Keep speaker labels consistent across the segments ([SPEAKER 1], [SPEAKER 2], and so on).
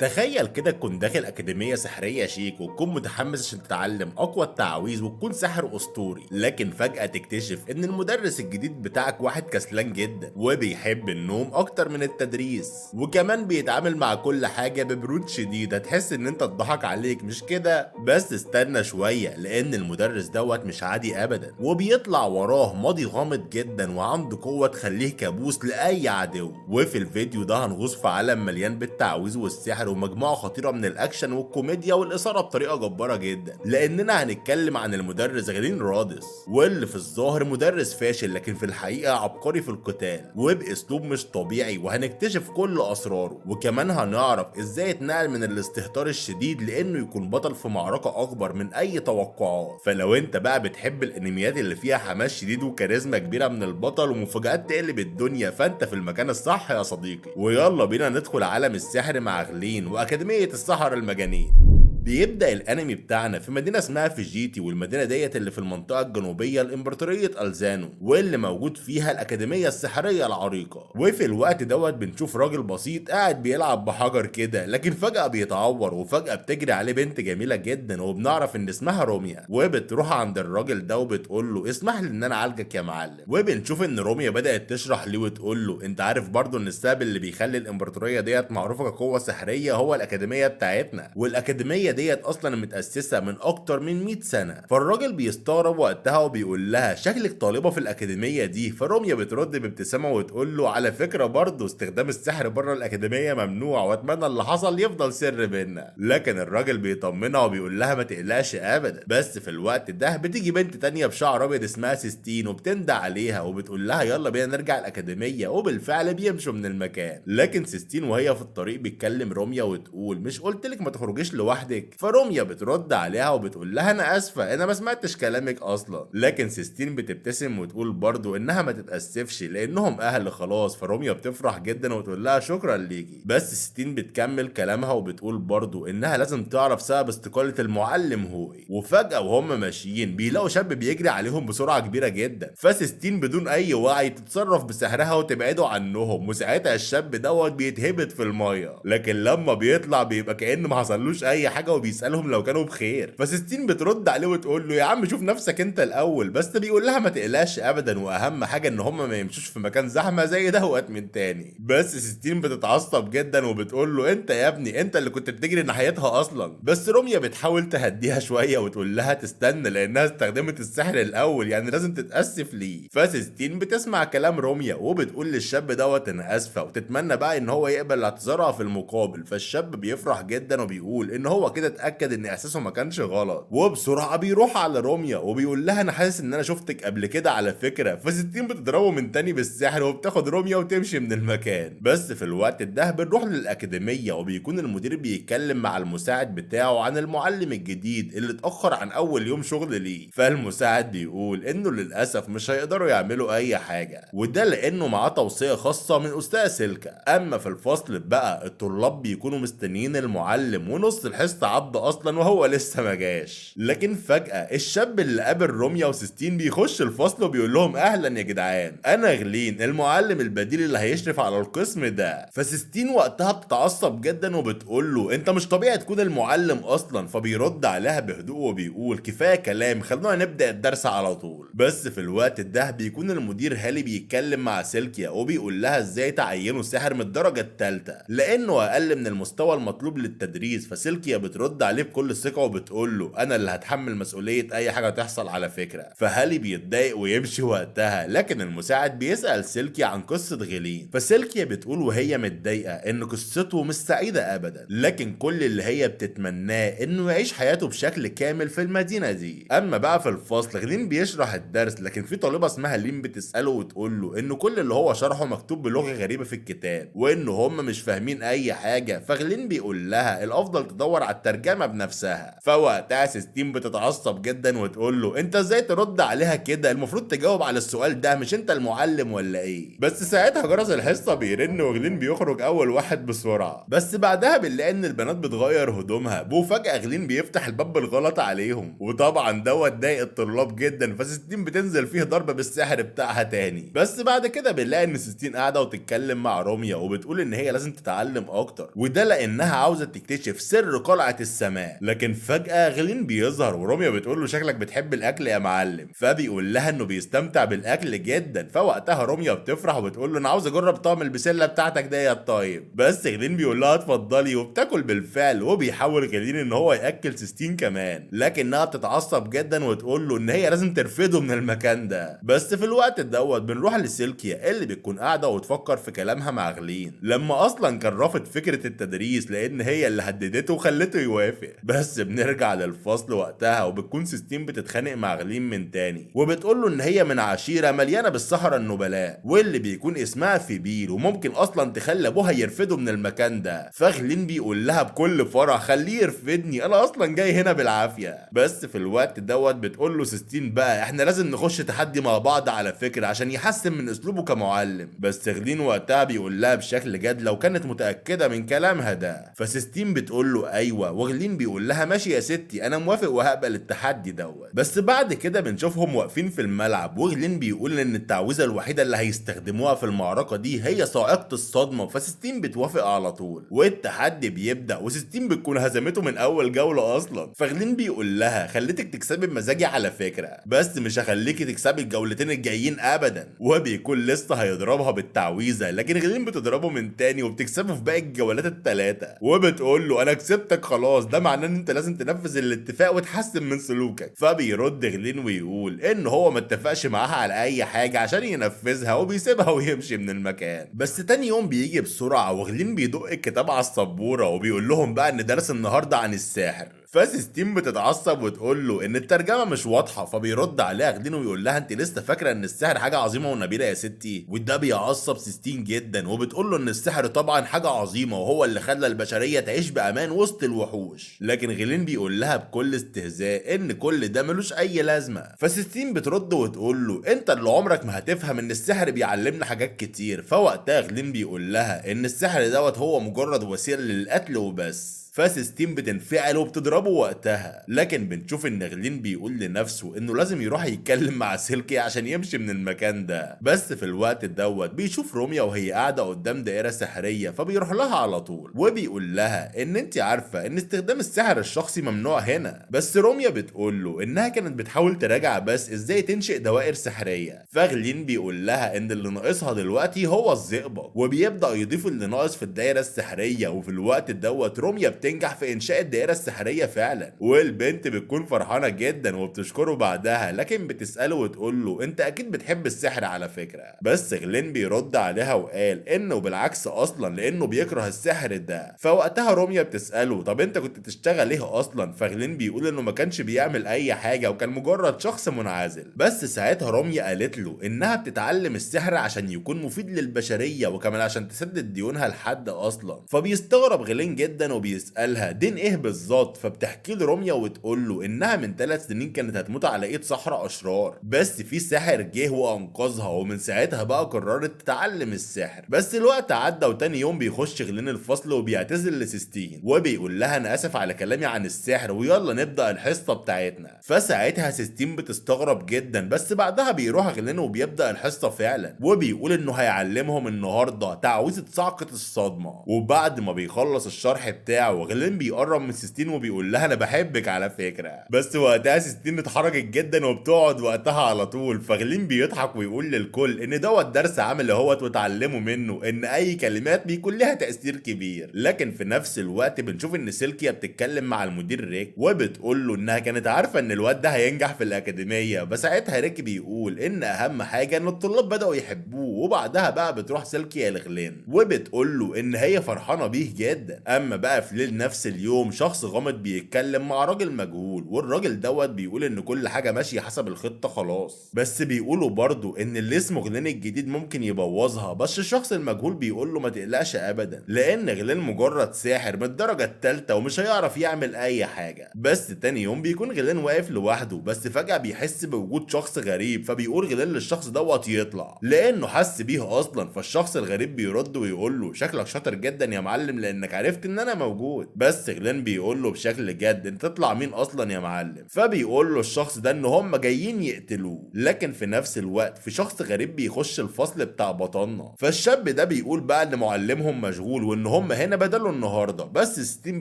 [SPEAKER 1] تخيل كده تكون داخل أكاديمية سحرية شيك وتكون متحمس عشان تتعلم أقوى التعاويذ وتكون ساحر أسطوري، لكن فجأة تكتشف إن المدرس الجديد بتاعك واحد كسلان جدا وبيحب النوم أكتر من التدريس، وكمان بيتعامل مع كل حاجة ببرود شديد. هتحس إن أنت اتضحك عليك مش كده؟ بس استنى شوية، لأن المدرس دوت مش عادي أبدا، وبيطلع وراه ماضي غامض جدا وعنده قوة تخليه كابوس لأي عدو. وفي الفيديو ده هنغوص في عالم مليان بالتعويذ والسحر ومجموعة خطيرة من الأكشن والكوميديا والإثارة بطريقة جبارة جدا، لأننا هنتكلم عن المدرس غالين رادس، واللي في الظاهر مدرس فاشل لكن في الحقيقة عبقري في القتال وبأسلوب مش طبيعي، وهنكتشف كل أسراره. وكمان هنعرف إزاي اتنقل من الاستهتار الشديد لأنه يكون بطل في معركة أكبر من أي توقعات. فلو أنت بقى بتحب الأنميات اللي فيها حماس شديد وكاريزما كبيرة من البطل ومفاجآت تقلب الدنيا، فأنت في المكان الصح يا صديقي. ويلا بينا ندخل عالم السحر مع غلين وأكاديمية السحرة المجانين. بيبدأ الانمي بتاعنا في مدينة اسمها فيجيتي، والمدينة ديت اللي في المنطقة الجنوبية لإمبراطورية ألزانو، واللي موجود فيها الأكاديمية السحرية العريقة. وفي الوقت دوت بنشوف راجل بسيط قاعد بيلعب بحجر كده، لكن فجأة بيتعور وفجأة بتجري عليه بنت جميلة جدا وبنعرف إن اسمها روميا، وبتروح عند الراجل ده وبتقول له اسمح لي إن أنا أعالجك يا معلم. وبنشوف إن روميا بدأت تشرح ليه وتقول له أنت عارف برضه إن السبب اللي بيخلي الإمبراطورية ديت معروفة كقوة سحرية هو الأكاديمية بتاعتنا، والأكاديمية ديت اصلا متاسسه من اكتر من 100 سنه. فالراجل بيستغرب وقتها وبيقول لها شكلك طالبه في الاكاديميه دي. فروميا بترد بابتسامه وتقول له على فكره برضه استخدام السحر بره الاكاديميه ممنوع، واتمنى اللي حصل يفضل سر بينا. لكن الراجل بيطمنها وبيقول لها ما تقلقش ابدا. بس في الوقت ده بتيجي بنت تانية بشعر ابيض اسمها سيستين وبتندع عليها وبتقول لها يلا بينا نرجع الاكاديميه، وبالفعل بيمشوا من المكان. لكن سيستين وهي في الطريق بتكلم روميا وتقول مش قلت لك ما تخرجيش لوحدك؟ روميا بترد عليها وبتقول لها انا اسفه انا ما سمعتش كلامك اصلا. لكن سيستين بتبتسم وتقول برضو انها ما تتاسفش لانهم اهل خلاص. فروميا بتفرح جدا وتقول لها شكرا ليكي. بس سيستين بتكمل كلامها وبتقول برضو انها لازم تعرف سبب استقاله المعلم هوي. وفجاه وهم ماشيين بيلاقوا شاب بيجري عليهم بسرعه كبيره جدا، فسيستين بدون اي وعي تتصرف بسحرها وتبعده عنهم، وساعتها الشاب دوت بيتهبط في الميه. لكن لما بيطلع بيبقى كانه ما حصلوش اي حاجه وبيسالهم لو كانوا بخير. فسيستين بترد عليه وتقول له يا عم شوف نفسك انت الاول. بس بيقول لها ما تقلقش ابدا، واهم حاجه ان هم ما يمشوش في مكان زحمه زي دوت من تاني. بس سيستين بتتعصب جدا وبتقول له انت يا ابني انت اللي كنت بتجري ناحيتها اصلا. بس روميا بتحاول تهديها شويه وتقول لها تستنى لانها استخدمت السحر الاول، يعني لازم تتاسف ليه. فسيستين بتسمع كلام روميا وبتقول للشاب دوت انا اسفه، وتتمنى بقى ان هو يقبل اعتذارها في المقابل. فالشاب بيفرح جدا وبيقول ان هو كده اتاكد ان احساسه ما كانش غلط، وبسرعه بيروح على روميا وبيقول لها انا حاسس ان انا شفتك قبل كده على فكره. فستين بتضربه من تاني بالسحر وبتاخد روميا وتمشي من المكان. بس في الوقت ده بنروح للاكاديميه وبيكون المدير بيتكلم مع المساعد بتاعه عن المعلم الجديد اللي اتاخر عن اول يوم شغل ليه. فالمساعد بيقول انه للاسف مش هيقدروا يعملوا اي حاجه، وده لانه معاه توصيه خاصه من استاذ سلكا. اما في الفصل بقى الطلاب بيكونوا مستنيين المعلم ونص الحصه عدى اصلا وهو لسه ما جاش. لكن فجأة الشاب اللي قابل روميا وسيستين بيخش الفصل وبيقول لهم اهلا يا جدعان انا غلين المعلم البديل اللي هيشرف على القسم ده. فسيستين وقتها بتتعصب جدا وبتقول له انت مش طبيعي تكون المعلم اصلا. فبيرد عليها بهدوء وبيقول كفايه كلام خلونا نبدا الدرس على طول. بس في الوقت ده بيكون المدير هالي بيتكلم مع سيلكيا وبيقول لها ازاي تعينوا ساحر من الدرجه الثالثه لانه اقل من المستوى المطلوب للتدريس. فسيلكيا بترد عليه بكل ثقه وبتقول له انا اللي هتحمل مسؤوليه اي حاجه تحصل على فكره. فهالي بيتضايق ويمشي وقتها. لكن المساعد بيسال سيلكيا عن قصه غلين. فسيلكيا بتقول وهي متضايقه ان قصته مش سعيده ابدا، لكن كل اللي هي بتتمناه انه يعيش حياته بشكل كامل في المدينه دي. اما بقى في الفصل غلين بيشرح الدرس، لكن في طالبه اسمها لين بتساله وتقول له ان كل اللي هو شرحه مكتوب بلغه غريبه في الكتاب وان هم مش فاهمين اي حاجه. فغلين بيقول لها الافضل تدور على الترجمة بنفسها. فوقتها سيستين بتتعصب جدا وتقول له انت ازاي ترد عليها كده، المفروض تجاوب على السؤال ده، مش انت المعلم ولا ايه؟ بس ساعتها جرس الحصة بيرن وغلين بيخرج اول واحد بسرعة. بس بعدها بنلاقي ان البنات بتغير هدومها، وفجأة غلين بيفتح الباب بالغلط عليهم، وطبعا دوت ضايق الطلاب جدا، فسيستين بتنزل فيه ضربة بالسحر بتاعها تاني. بس بعد كده بنلاقي ان سيستين قاعدة وتتكلم مع روميا وبتقول ان هي لازم تتعلم اكتر، وده لانها عاوزة تكتشف سر قلعة السماء. لكن فجأة غلين بيظهر وروميا بتقول له شكلك بتحب الاكل يا معلم، فبيقول لها انه بيستمتع بالاكل جدا. فوقتها روميا بتفرح وبتقول له انا عاوز اجرب طعم البسله بتاعتك ديت طيب. بس غلين بيقول لها اتفضلي، وبتاكل بالفعل، وبيحاول غلين ان هو ياكل سيستين كمان، لكنها بتتعصب جدا وتقول له ان هي لازم ترفضه من المكان ده. بس في الوقت دوت بنروح لسيلكيا اللي بتكون قاعده وتفكر في كلامها مع غلين، لما اصلا كان رافض فكره التدريس لان هي اللي هددته وخلته يوافق. بس بنرجع للفصل وقتها وبتكون سيستين بتتخانق مع غلين من تاني، وبتقول له ان هي من عشيره مليانه بالسحره النبلاء واللي بيكون اسمها فيبيل، وممكن اصلا تخلي ابوها يرفضه من المكان ده. فغلين بيقول لها بكل فرح خليه يرفضني، انا اصلا جاي هنا بالعافيه. بس في الوقت دوت بتقول له سيستين بقى احنا لازم نخش تحدي مع بعض على فكره عشان يحسن من اسلوبه كمعلم. بس غلين وقتها بيقول لها بشكل جد لو كانت متاكده من كلامها ده. فسيستين بتقول له ايوه، وغلين بيقول لها ماشي يا ستي انا موافق وهقبل التحدي دوت. بس بعد كده بنشوفهم واقفين في الملعب، وغلين بيقول ان التعويذه الوحيده اللي هيستخدموها في المعركه دي هي صاعقه الصدمه. فسيستين بتوافق على طول، والتحدي بيبدا، وسيستين بتكون هزمته من اول جوله اصلا. فغلين بيقول لها خليتك تكسبي بمزاجي على فكره، بس مش هخليكي تكسبي الجولتين الجايين ابدا. وبيكون لسه هيضربها بالتعويذه، لكن غلين بتضربه من تاني وبتكسبه في باقي الجولات الثلاثه، وبتقول له انا كسبتك خلاص، ده معناه ان انت لازم تنفذ الاتفاق وتحسن من سلوكك. فبيرد غلين ويقول ان هو ما اتفقش معاها على اي حاجه عشان ينفذها، وبيسيبها ويمشي من المكان. بس تاني يوم بيجي بسرعه وغلين بيدق الكتاب على السبوره وبيقول لهم بقى ان درس النهارده عن الساحر. فسيستين بتتعصب وتقول له ان الترجمه مش واضحه، فبيرد عليها غلين ويقول لها انت لسه فاكره ان السحر حاجه عظيمه ونبيله يا ستي؟ وده بيعصب سيستين جدا، وبتقول له ان السحر طبعا حاجه عظيمه وهو اللي خلى البشريه تعيش بامان وسط الوحوش. لكن غلين بيقول لها بكل استهزاء ان كل ده ملوش اي لازمه. فسيستين بترد وتقول له انت اللي عمرك ما هتفهم ان السحر بيعلمنا حاجات كتير. فوقتها غلين بيقول لها ان السحر دوت هو مجرد وسيله للقتل وبس. فسيستين بتنفعل وبتضربه وقتها، لكن بنشوف ان غلين بيقول لنفسه انه لازم يروح يتكلم مع سيلكي عشان يمشي من المكان ده. بس في الوقت دوت بيشوف روميا وهي قاعده قدام دائره سحريه، فبيروح لها على طول وبيقول لها ان انت عارفه ان استخدام السحر الشخصي ممنوع هنا. بس روميا بتقول له انها كانت بتحاول تراجع بس ازاي تنشئ دوائر سحريه. فغلين بيقول لها ان اللي ناقصها دلوقتي هو الزئبق، وبيبدا يضيف اللي ناقص في الدائره السحريه. وفي الوقت دوت روميا بتنجح في انشاء الدائره السحريه فعلا، والبنت بتكون فرحانه جدا وبتشكره بعدها، لكن بتساله وتقول له انت اكيد بتحب السحر على فكره. بس غلين بيرد عليها وقال انه بالعكس اصلا لانه بيكره السحر ده. فوقتها روميا بتساله طب انت كنت تشتغل ايه اصلا؟ فغلين بيقول انه ما كانش بيعمل اي حاجه وكان مجرد شخص منعزل. بس ساعتها روميا قالت له انها بتتعلم السحر عشان يكون مفيد للبشريه وكمان عشان تسدد ديونها لحد اصلا. فبيستغرب غلين جدا وبيسالها دين ايه بالظبط؟ فبتحكي له روميا وتقول له انها من 3 سنين كانت هتموت على ايد سحرة اشرار، بس في ساحر جه وانقذها، ومن ساعتها بقى قررت تتعلم السحر. بس الوقت عدى وتاني يوم بيخش غلين الفصل وبيعتذر لسيستين وبيقول لها انا اسف على كلامي عن السحر ويلا نبدا الحصه بتاعتنا. فساعتها سيستين بتستغرب جدا، بس بعدها بيروح غلين وبيبدا الحصه فعلا، وبيقول انه هيعلمهم النهارده تعويذه صعقه الصدمه. وبعد ما بيخلص الشرح بتاعه غلين بيقرب من سيستين وبيقول لها انا بحبك على فكره. بس وقتها سيستين اتحركت جدا وبتقعد وقتها على طول. فغلين بيضحك ويقول للكل ان دوت درس عمل اهوت وتعلموا منه ان اي كلمات بيكون لها تاثير كبير. لكن في نفس الوقت بنشوف ان سيلكيا بتتكلم مع المدير ريك وبتقول له انها كانت عارفه ان الواد ده هينجح في الاكاديميه. بس ساعتها ريك بيقول ان اهم حاجه ان الطلاب بداوا يحبوه. وبعدها بقى بتروح سيلكيا لغلين وبتقول له ان هي فرحانه بيه جدا. اما بقى في ليله بالليل نفس اليوم شخص غامض بيتكلم مع راجل مجهول، والراجل بيقول ان كل حاجه ماشيه حسب الخطه خلاص، بس بيقولوا برضو ان اللي اسمه غلين الجديد ممكن يبوظها. بس الشخص المجهول بيقول له ما تقلقش ابدا، لان غلين مجرد ساحر من الدرجه الثالثه ومش هيعرف يعمل اي حاجه. بس تاني يوم بيكون غلين واقف لوحده، بس فجاه بيحس بوجود شخص غريب، فبيقول غلين للشخص يطلع لانه حس بيه اصلا. فالشخص الغريب بيرد ويقول له شكلك شاطر جدا يا معلم لانك عرفت ان انا موجود. بس غلين بيقول له بشكل جد انت تطلع مين اصلا يا معلم؟ فبيقول له الشخص ده ان هم جايين يقتلوه. لكن في نفس الوقت في شخص غريب بيخش الفصل بتاع بطلنا، فالشاب ده بيقول بقى ان معلمهم مشغول وان هم هنا بدلوا النهارده. بس ستين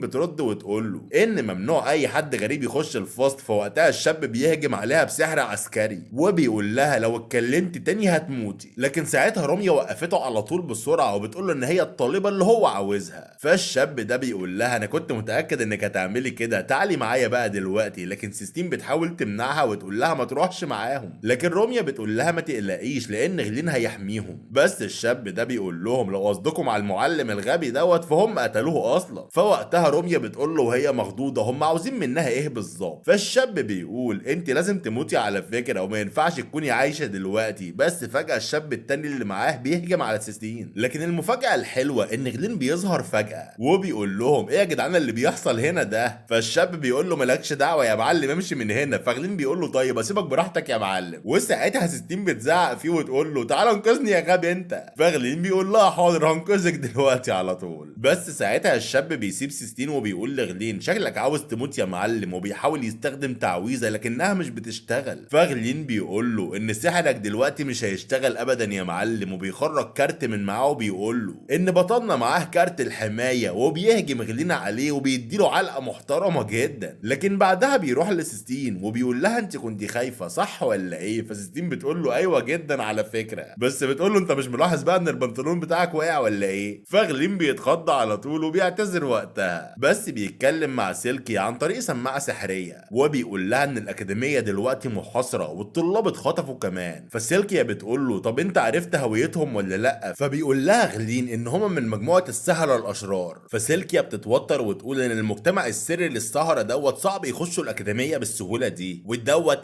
[SPEAKER 1] بترد وتقول له ان ممنوع اي حد غريب يخش الفصل. فوقتها الشاب بيهجم عليها بسحر عسكري وبيقول لها لو اتكلمت تاني هتموتي. لكن ساعتها روميا وقفته على طول بسرعه وبتقول له ان هي الطالبه اللي هو عاوزها. فالشاب ده بيقول لها انا كنت متاكد انك هتعملي كده، تعالي معايا بقى دلوقتي. لكن سيستين بتحاول تمنعها وتقول لها ما تروحش معاهم، لكن روميا بتقول لها ما تقلقيش لان غلين هيحميهم. بس الشاب ده بيقول لهم لو قصدكم على المعلم الغبي فهم قتلوه اصلا. فوقتها روميا بتقول له وهي مخضوضه هم عاوزين منها ايه بالظبط؟ فالشاب بيقول انت لازم تموتي على فكره وما ينفعش تكوني عايشه دلوقتي. بس فجاه الشاب التاني اللي معاه بيهجم على سيستين. لكن المفاجاه الحلوه ان غلين بيظهر فجاه وبيقول لهم ايه يا جدعان اللي بيحصل هنا ده؟ فالشاب بيقول له مالكش دعوه يا معلم امشي من هنا. فغلين بيقول له طيب اسيبك براحتك يا معلم. وساعتها سيستين بتزعق فيه وتقول له تعالى انقذني يا غبي انت. فغلين بيقول لها حاضر هنقذك دلوقتي على طول. بس ساعتها الشاب بيسيب سيستين وبيقول لغلين شكلك عاوز تموت يا معلم، وبيحاول يستخدم تعويذه لكنها مش بتشتغل. فغلين بيقول له ان سحرك دلوقتي مش هيشتغل ابدا يا معلم، وبيخرج كارت من معاه وبيقول له ان بطلنا معاه كارت الحمايه، وبيهجم غلين عليه وبيديله علقه محترمه جدا. لكن بعدها بيروح لسيستين وبيقول لها انت كنت خايفه صح ولا ايه؟ فسيستين بتقول له ايوه جدا على فكره، بس بتقول له انت مش ملاحظ بقى ان البنطلون بتاعك واقع ولا ايه؟ فغلين بيتخض على طول وبيعتذر وقتها، بس بيتكلم مع سيلكي عن طريق سماعه سحريه وبيقول لها ان الاكاديميه دلوقتي محاصره والطلاب اتخطفوا كمان. فسيلكيا بتقول له طب انت عرفت هويتهم ولا لا؟ فبيقول لها غلين ان هم من مجموعه السحره الاشرار. فسيلكيا بتتوتر وتقول ان المجتمع السري للسحره صعب يخشوا الاكاديميه بالسهوله دي،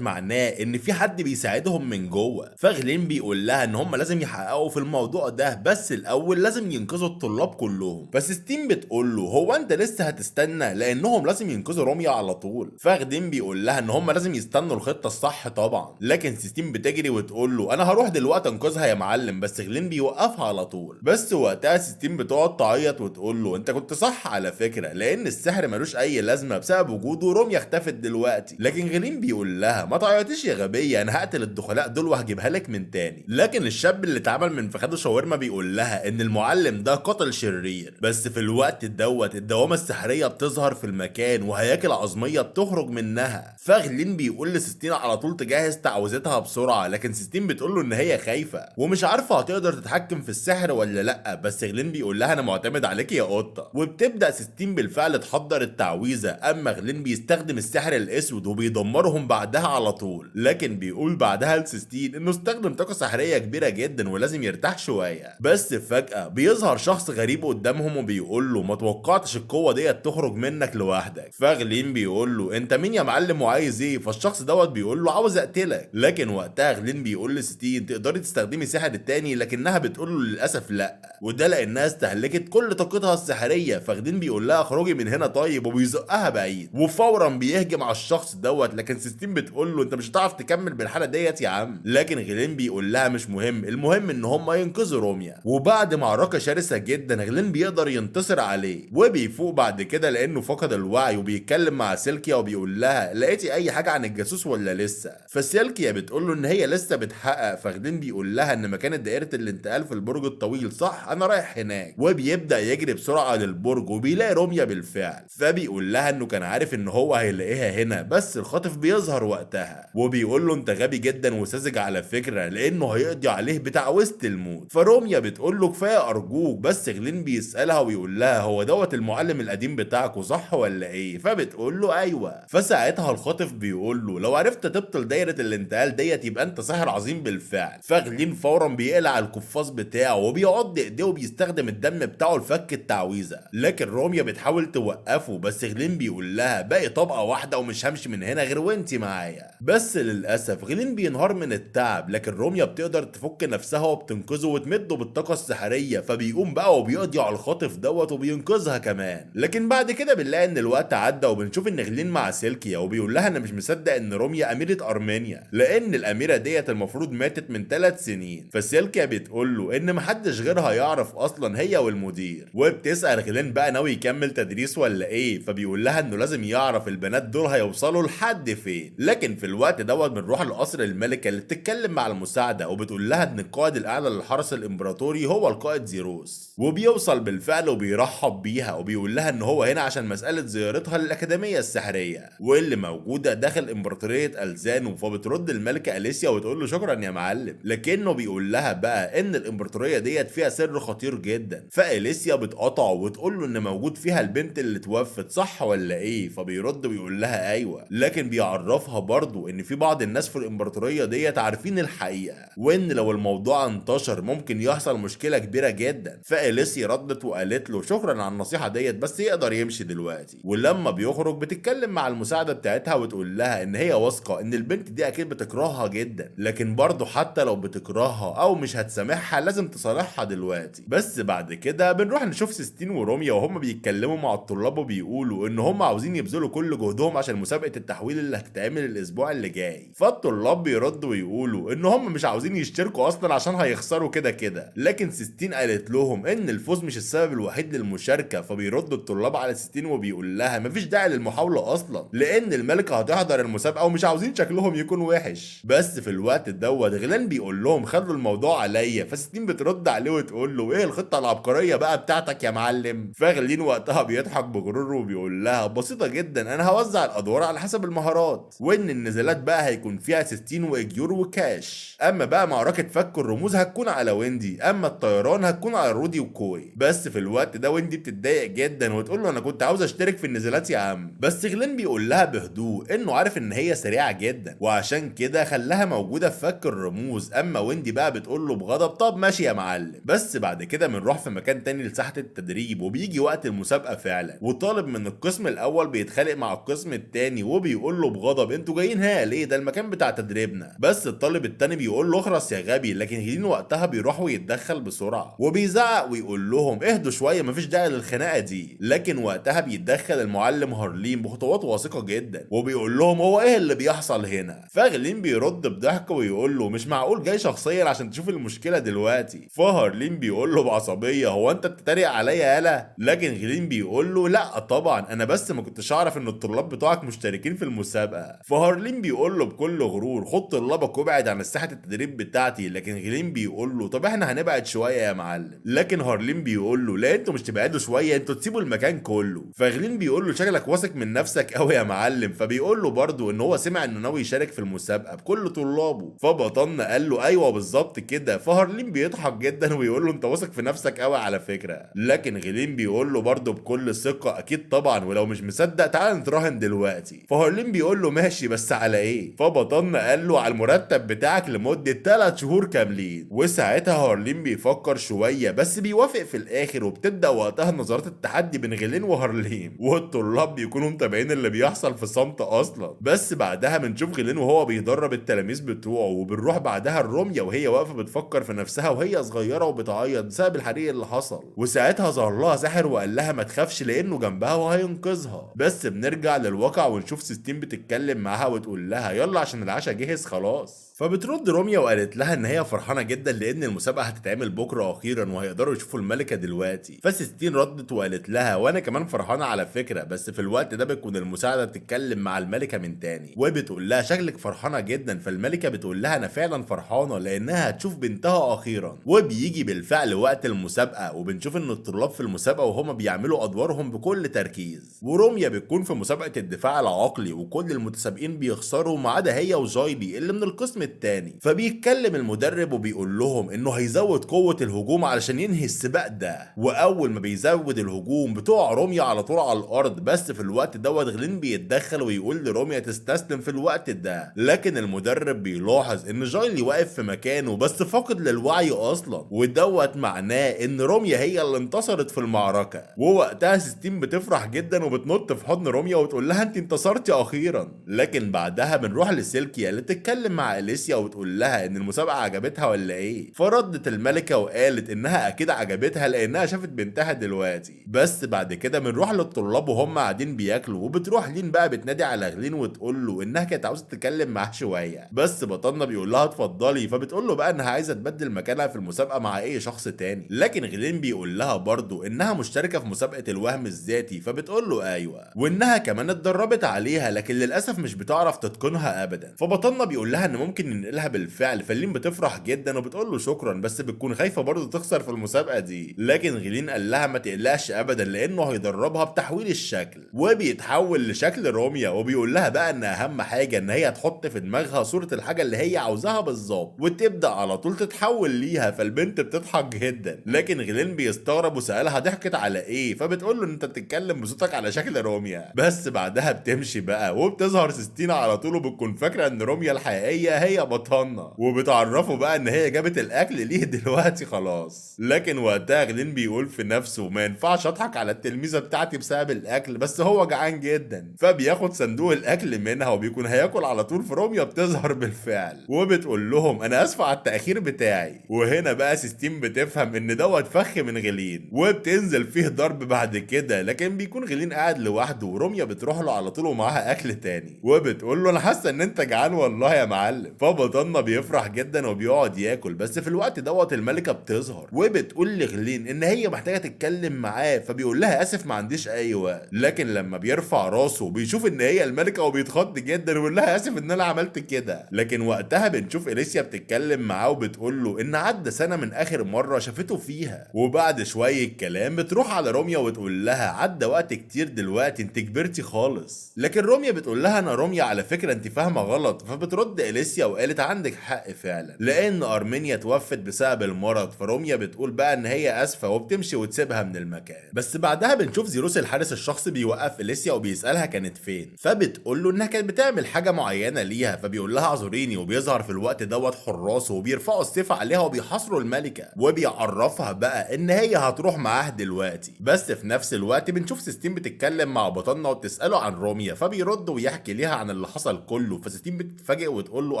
[SPEAKER 1] معناه ان في حد بيساعدهم من جوه. فغلين بيقول لها ان هم لازم يحققوا في الموضوع ده، بس الاول لازم ينقذوا الطلاب كلهم. فسيستين بتقول له هو انت لسه هتستنى لانهم لازم ينقذوا روميا على طول. فغلين بيقول لها ان هم لازم يستنوا الخطه الصح طبعا. لكن سيستين بتجري وتقول له انا هروح دلوقتي انقذها يا معلم، بس غلين بيوقفها على طول. بس وقتها سيستين بتقعد تعيط وتقول له انت كنت صح على فكره، لان السحر ملوش اي لازمه بسبب وجوده، روميا اختفت دلوقتي. لكن غلين بيقول لها ما تعيطيش يا غبيه، انا هقتل الدخلاء دول وهجيبها لك من تاني. لكن الشاب اللي اتعمل من فخاده شاورما بيقول لها ان المعلم ده قاتل شرير. بس في الوقت الدوامه السحريه بتظهر في المكان وهياكل عظميه بتخرج منها. فغلين بيقول لسيستين على طول تجهز تعويذتها بسرعه، لكن سيستين بتقول له ان هي خايفه ومش عارفه هتقدر تتحكم في السحر ولا لا. بس غلين بيقول لها انا معتمد عليك يا قطه. وبتبدا سيستين بالفعل تحضر التعويذه، اما غلين بيستخدم السحر الاسود وبيدمرهم بعدها على طول. لكن بيقول بعدها لسيستين انه استخدم طاقه سحريه كبيره جدا ولازم يرتاح شويه. بس فجاه بيظهر شخص غريب قدامهم وبيقول له ما توقعتش القوه تخرج منك لوحدك. فغلين بيقول له انت مين يا معلم وعايز ايه؟ فالشخص بيقول له عاوز اقتلك. لكن وقتها غلين بيقول لسيستين تقدري تستخدمي سحر التاني، لكنها بتقول له للاسف لا، وده لانها استهلكت كل طاقتها السحريه. فغلين بيقول لها اخرجي من هنا طيب وبيزقها بعيد، وفورا بيهجم على الشخص لكن سيستين بتقول له انت مش هتعرف تكمل بالحاله يا عم. لكن غلين بيقول لها مش مهم، المهم ان هم ينقذوا روميا. وبعد معركه شرسه جدا غلين بيقدر ينتصر عليه وبيفوق بعد كده لانه فقد الوعي، وبيتكلم مع سيلكيا وبيقول لها لقيتي اي حاجه عن الجاسوس ولا لسه؟ فسيلكيا بتقول له ان هي لسه بتحقق. فغلين بيقول لها ان مكان دائره الانتقال في البرج الطويل صح، انا رايح هناك. وبيبدا يجري بسرعه للبرج وبيلاقي روميا بالفعل. فبيقول لها انه كان عارف ان هو هيلاقيها هنا، بس الخاطف بيظهر وقتها وبيقول له انت غبي جدا وساذج على فكره لانه هيقضي عليه بتعويذه الموت. فروميا بتقول له كفايه ارجوك. بس غلين بيسالها ويقول لها هو المعلم القديم بتاعكوا صح ولا ايه؟ فبتقول له ايوه. فساعتها الخاطف بيقول له لو عرفت تبطل دايره الانتقال يبقى انت ساحر عظيم بالفعل. فغلين فورا بيقلع القفاز بتاعه وبيعض ايديه وبيستخدم الدم بتاعه لفك التعويذه. لكن روميا روميا بتحاول توقفه، بس غلين بيقول لها باقي طبقه واحده ومش همشي من هنا غير وانتي معايا. بس للاسف غلين بينهار من التعب، لكن روميا بتقدر تفك نفسها وبتنقذه وتمده بالطاقه السحريه، فبيقوم بقى وبيقضي على الخاطف دوت وبينقذها كمان. لكن بعد كده بنلاقي ان الوقت عدى وبنشوف ان غلين مع سيلكيا وبيقول لها انا مش مصدق ان روميا اميره ارمينيا، لان الاميره ديت المفروض ماتت من 3 سنين. فسيلكيا بتقول له ان محدش غيرها يعرف اصلا هي والمدير، وبتسال غلين بقى ناوي يكمل تدريس ولا ايه، فبيقول لها انه لازم يعرف البنات دول هيوصلوا لحد فين. لكن في الوقت دوت بنروح لقصر الملكه اللي بتتكلم مع المساعده وبتقول لها ان القائد الاعلى للحرس الامبراطوري هو القائد زيروس، وبيوصل بالفعل وبيرحب بيها وبيقول لها ان هو هنا عشان مساله زيارتها للاكاديميه السحريه واللي موجوده داخل امبراطوريه الزانو. فبترد الملكه اليسيا وتقول له شكرا يا معلم، لكنه بيقول لها بقى ان الامبراطوريه ديت فيها سر خطير جدا. فاليسيا بتقطعه وتقول له ان موجود فيها البنت اللي توفت، صح ولا ايه؟ فبيرد ويقول لها ايوه، لكن بيعرفها برضه ان في بعض الناس في الامبراطوريه ديت عارفين الحقيقه، وان لو الموضوع انتشر ممكن يحصل مشكله كبيره جدا. فاليسيا ردت وقالت له شكرا على النصيحه ديت، بس يقدر يمشي دلوقتي. ولما بيخرج بتتكلم مع المساعده بتاعتها وتقول لها ان هي واثقه ان البنت دي اكيد بتكرهها جدا، لكن برضه حتى لو بتكرهها او مش هتسامحها لازم تصالحها دلوقتي. بس بعد كده بنروح نشوف سيستين وروميا وهم بيتكلموا مع الطلاب وبيقولوا ان هم عاوزين يبذلوا كل جهدهم عشان مسابقه التحويل اللي هتتعمل الاسبوع اللي جاي. فالطلاب بيردوا ويقولوا ان هم مش عاوزين يشتركوا اصلا عشان هيخسروا كده كده، لكن سيستين قالت لهم ان الفوز مش السبب الوحيد للمشاركه. فبيرد الطلاب على سيستين وبيقول لها مفيش داعي للمحاوله اصلا، لان الملكه هتحضر المسابقه ومش عاوزين شكلهم يكون وحش. بس في الوقت دوت غلان بيقول لهم خلوا الموضوع عليا. فسيستين بترد عليه وتقول له ايه الخطه العبقريه بقى بتاعتك يا معلم؟ فغلين وقتها بيضحك بغرور وبيقول لها بسيطه جدا، انا هوزع الادوار على حسب المهارات، وان النزالات بقى هيكون فيها سيستين واجيور وكاش، اما بقى معركه فك الرموز هتكون على ويندي، اما الطيران هتكون على رودي وكوي. بس في الوقت ده ويندي بتتضايق جدا وتقول له انا كنت عاوز اشترك في النزالات يا عم. بس غلين بيقول لها بهدوء انه عارف ان هي سريعه جدا وعشان كده خلاها موجوده في فك الرموز، اما ويندي بقى بتقول له بغضب طب ماشي يا معلم. بس بعد كده بنروح في مكان تاني لساحه التدريب وبيجي وقت المسابقه فعلا، وطالب من القسم الاول بيتخانق مع القسم التاني وبيقول له بغضب انتوا جايين ها ليه؟ ده المكان بتاع تدريبنا. بس الطالب التاني بيقول له اخرس يا غبي، لكن غلين وقتها بيروح ويتدخل بسرعه وبيزعق ويقول لهم اهدوا شويه مفيش داعي للخناقه دي. لكن وقتها بيتدخل المعلم هارلين بخطوات واثقه جدا وبيقول لهم هو ايه اللي بيحصل هنا؟ فغلين بيرد بضحك ويقول له مش معقول جاي شخصيا عشان تشوف المشكله دلوقتي. فهارلين بيقول له بعصبيه هو انت بتتريق عليا يالا؟ لكن غلين بيقول له لا طبعا انا بس ما كنتش اعرف ان الطلاب بتوعك مشتركين في المسابقه. فهارلين بيقول له بكل غرور خد طلابك وابعد عن ساحه التدريب بتاعتي. لكن غلين بيقول له طب احنا هنبعد شويه يا معلم. لكن هارلين بيقول له لا انتوا مش تبعدوا شويه، انتوا تسيبوا المكان كله. فغلين بيقول له شكلك واثق من نفسك قوي يا معلم. فبيقول له برضه ان هو سمع انه ناوي يشارك في المسابقه بكل طلابه. فبطن قال له ايوه بالظبط كده. فهارلين بيضحك جدا ويقول له انت واثق في نفسك قوي على فكره. لكن غلين بيقول له برضه بكل ثقه اكيد طبعا، ولو مش مصدق تعال نتراهن دلوقتي. فهارلين بيقول له ماشي بس على ايه؟ فبطن قال له على المرتب بتاعك لمده 3 شهور كاملين. وساعتها هارلين بيفكر شويه بس بيوافق في الاخر، وبتبدا وقتها نظرات التحدي بين غلين وهارلين، والطلاب بيكونوا متابعين اللي بيحصل في صمت اصلا. بس بعدها بنشوف غلين وهو بيدرب التلاميذ بتوعه، وبنروح بعدها الروميا وهي واقفه بتفكر في نفسها وهي صغيره وبتعيط بسبب الحريق اللي حصل. وساعتها ظهر لها ساحر وقال لها ما تخافش لانه جنبها وهينقذها. بس بنرجع للواقع ونشوف سيستين بتتكلم معاها وتقول لها يلا عشان العشاء جهز خلاص. فبترد روميا وقالت لها ان هي فرحانه جدا لان المسابقه هتتعمل بكره اخيرا وهيقدروا يشوفوا الملكه دلوقتي. فسيستين ردت وقالت لها وانا كمان فرحانه على فكره. بس في الوقت ده بتكون المساعده بتتكلم مع الملكه من تاني وبتقول لها شكلك فرحانه جدا. فالملكه بتقول لها انا فعلا فرحانه لانها هتشوف بنتها اخيرا. وبيجي بالفعل وقت المسابقه وبنشوف ان الطلاب في المسابقه وهما بيعملوا ادوارهم بكل تركيز. وروميا بتكون في مسابقه الدفاع العقلي وكل المتسابقين بيخسروا ما عدا هي وجايلي اللي من القسم التاني. فبيتكلم المدرب وبيقول لهم انه هيزود قوه الهجوم علشان ينهي السباق ده. واول ما بيزود الهجوم بتقع روميا على طول على الارض. بس في الوقت دوت غلين بيتدخل ويقول لروميا تستسلم في الوقت ده. لكن المدرب بيلاحظ ان جايلي واقف في مكانه بس فاقد للوعي اصلا، ودوت معناه ان روميا هي اللي انتصرت في المعركه. ووقتها سيستين بتفرح جدا وبتنط في حضن روميا وتقول لها انت انتصرتي اخيرا. لكن بعدها بنروح لسيلكيا اللي تتكلم مع اليسيا وتقول لها ان المسابقه عجبتها ولا ايه. فردت الملكه وقالت انها اكيد عجبتها لانها شافت بنتها دلوقتي. بس بعد كده بنروح للطلاب وهم قاعدين بياكلوا، وبتروح لين بقى بتنادي على غلين وتقول له انها كانت عاوزه تتكلم معاه شويه، بس بطلنا بيقول لها اتفضلي. فبتقول له بقى انها عايزه تبدل مكانها في المسابقه مع اي شخص تاني. لكن غلين بيقول لها برضه انها مشتركه في مسابقه الوهم الذاتي، فبتقول له ايوه، وانها كمان اتدربت عليها لكن للاسف مش بتعرف تتقنها ابدا. فبطلنا بيقول لها ان ممكن ننقلها بالفعل. فلين بتفرح جدا وبتقول له شكرا، بس بتكون خايفه برضه تخسر في المسابقه دي. لكن غلين قال لها ما تقلقش ابدا لانه هيدربها بتحويل الشكل، وبيتحول لشكل روميا. وبيقول لها بقى ان اهم حاجه ان هي تحط في دماغها صوره الحاجه اللي هي عاوزاها بالظبط وتبدا على طول تتحول ليها. فالبنت بتضحك جدا، لكن غلين بيستغرب وسالها ضحكت على ايه. فبتقول له انت بتتكلم بصوتك على شكل روميا. بس بعدها بتمشي بقى وبتظهر سيستينا على طول وبتكون فاكره ان روميا الحقيقيه هي بطلنا، وبتعرفه بقى ان هي جابت الاكل ليه دلوقتي خلاص. لكن وقتها غلين بيقول في نفسه ما ينفعش اضحك على التلميذه بتاعتي بسبب الاكل، بس هو جعان جدا. فبياخد صندوق الاكل منها وبيكون هياكل على طول. في روميا بتظهر بالفعل وبتقول لهم انا اسفه على التاخير بتاعي. وهنا بقى سيستين بتفهم ان دوت فخ من غلين وبتنزل فيه ضرب بعد كده. لكن بيكون غلين قاعد لوحده وروميا بتروح له على طول ومعاها اكل تاني وبتقول له انا حاسه ان انت جعان والله يا معلم. فبطلنا بيفرح جدا وبيقعد ياكل. بس في الوقت دوت الملكه بتظهر وبتقول لغلين ان هي محتاجه تتكلم معاه. فبيقول لها اسف ما عنديش اي وقت. لكن لما بيرفع راسه بيشوف ان هي الملكه وبيتخض جدا ويقول لها اسف ان انا عملت كده. لكن وقتها بنشوف اليسيا بتتكلم معاه وبتقول له ان عدى سنه من اخر مره شافته فيها. وبعد شويه كلام بتروح على روميا وتقول لها عدى وقت كتير دلوقتي انت كبرتي خالص. لكن روميا بتقول لها انا روميا على فكره انت فاهمه غلط. فبترد اليسيا وقالت عندك حق فعلا لان ارمينيا توفت بسبب المرض. فروميا بتقول بقى ان هي اسفه وبتمشي وتسيبها من المكان. بس بعدها بنشوف زيروس الحارس الشخصي بيوقف اليسيا وبيسالها كانت فين. فبتقول له انها كانت بتعمل حاجه معينه ليها. فبيقول لها اعذريني. وبيظهر في الوقت دوت حراسه وبيرفعوا السيف عليها وبيحاصروا الملكه وبيعرفها بقى ان هي هتروح معاه دلوقتي. بس في نفس الوقت بنشوف سيستين بتتكلم مع بطلنا وبتساله عن روميا. فبيرد ويحكي ليها عن اللي حصل كله. فسيستين بتتفاجئ وتقول له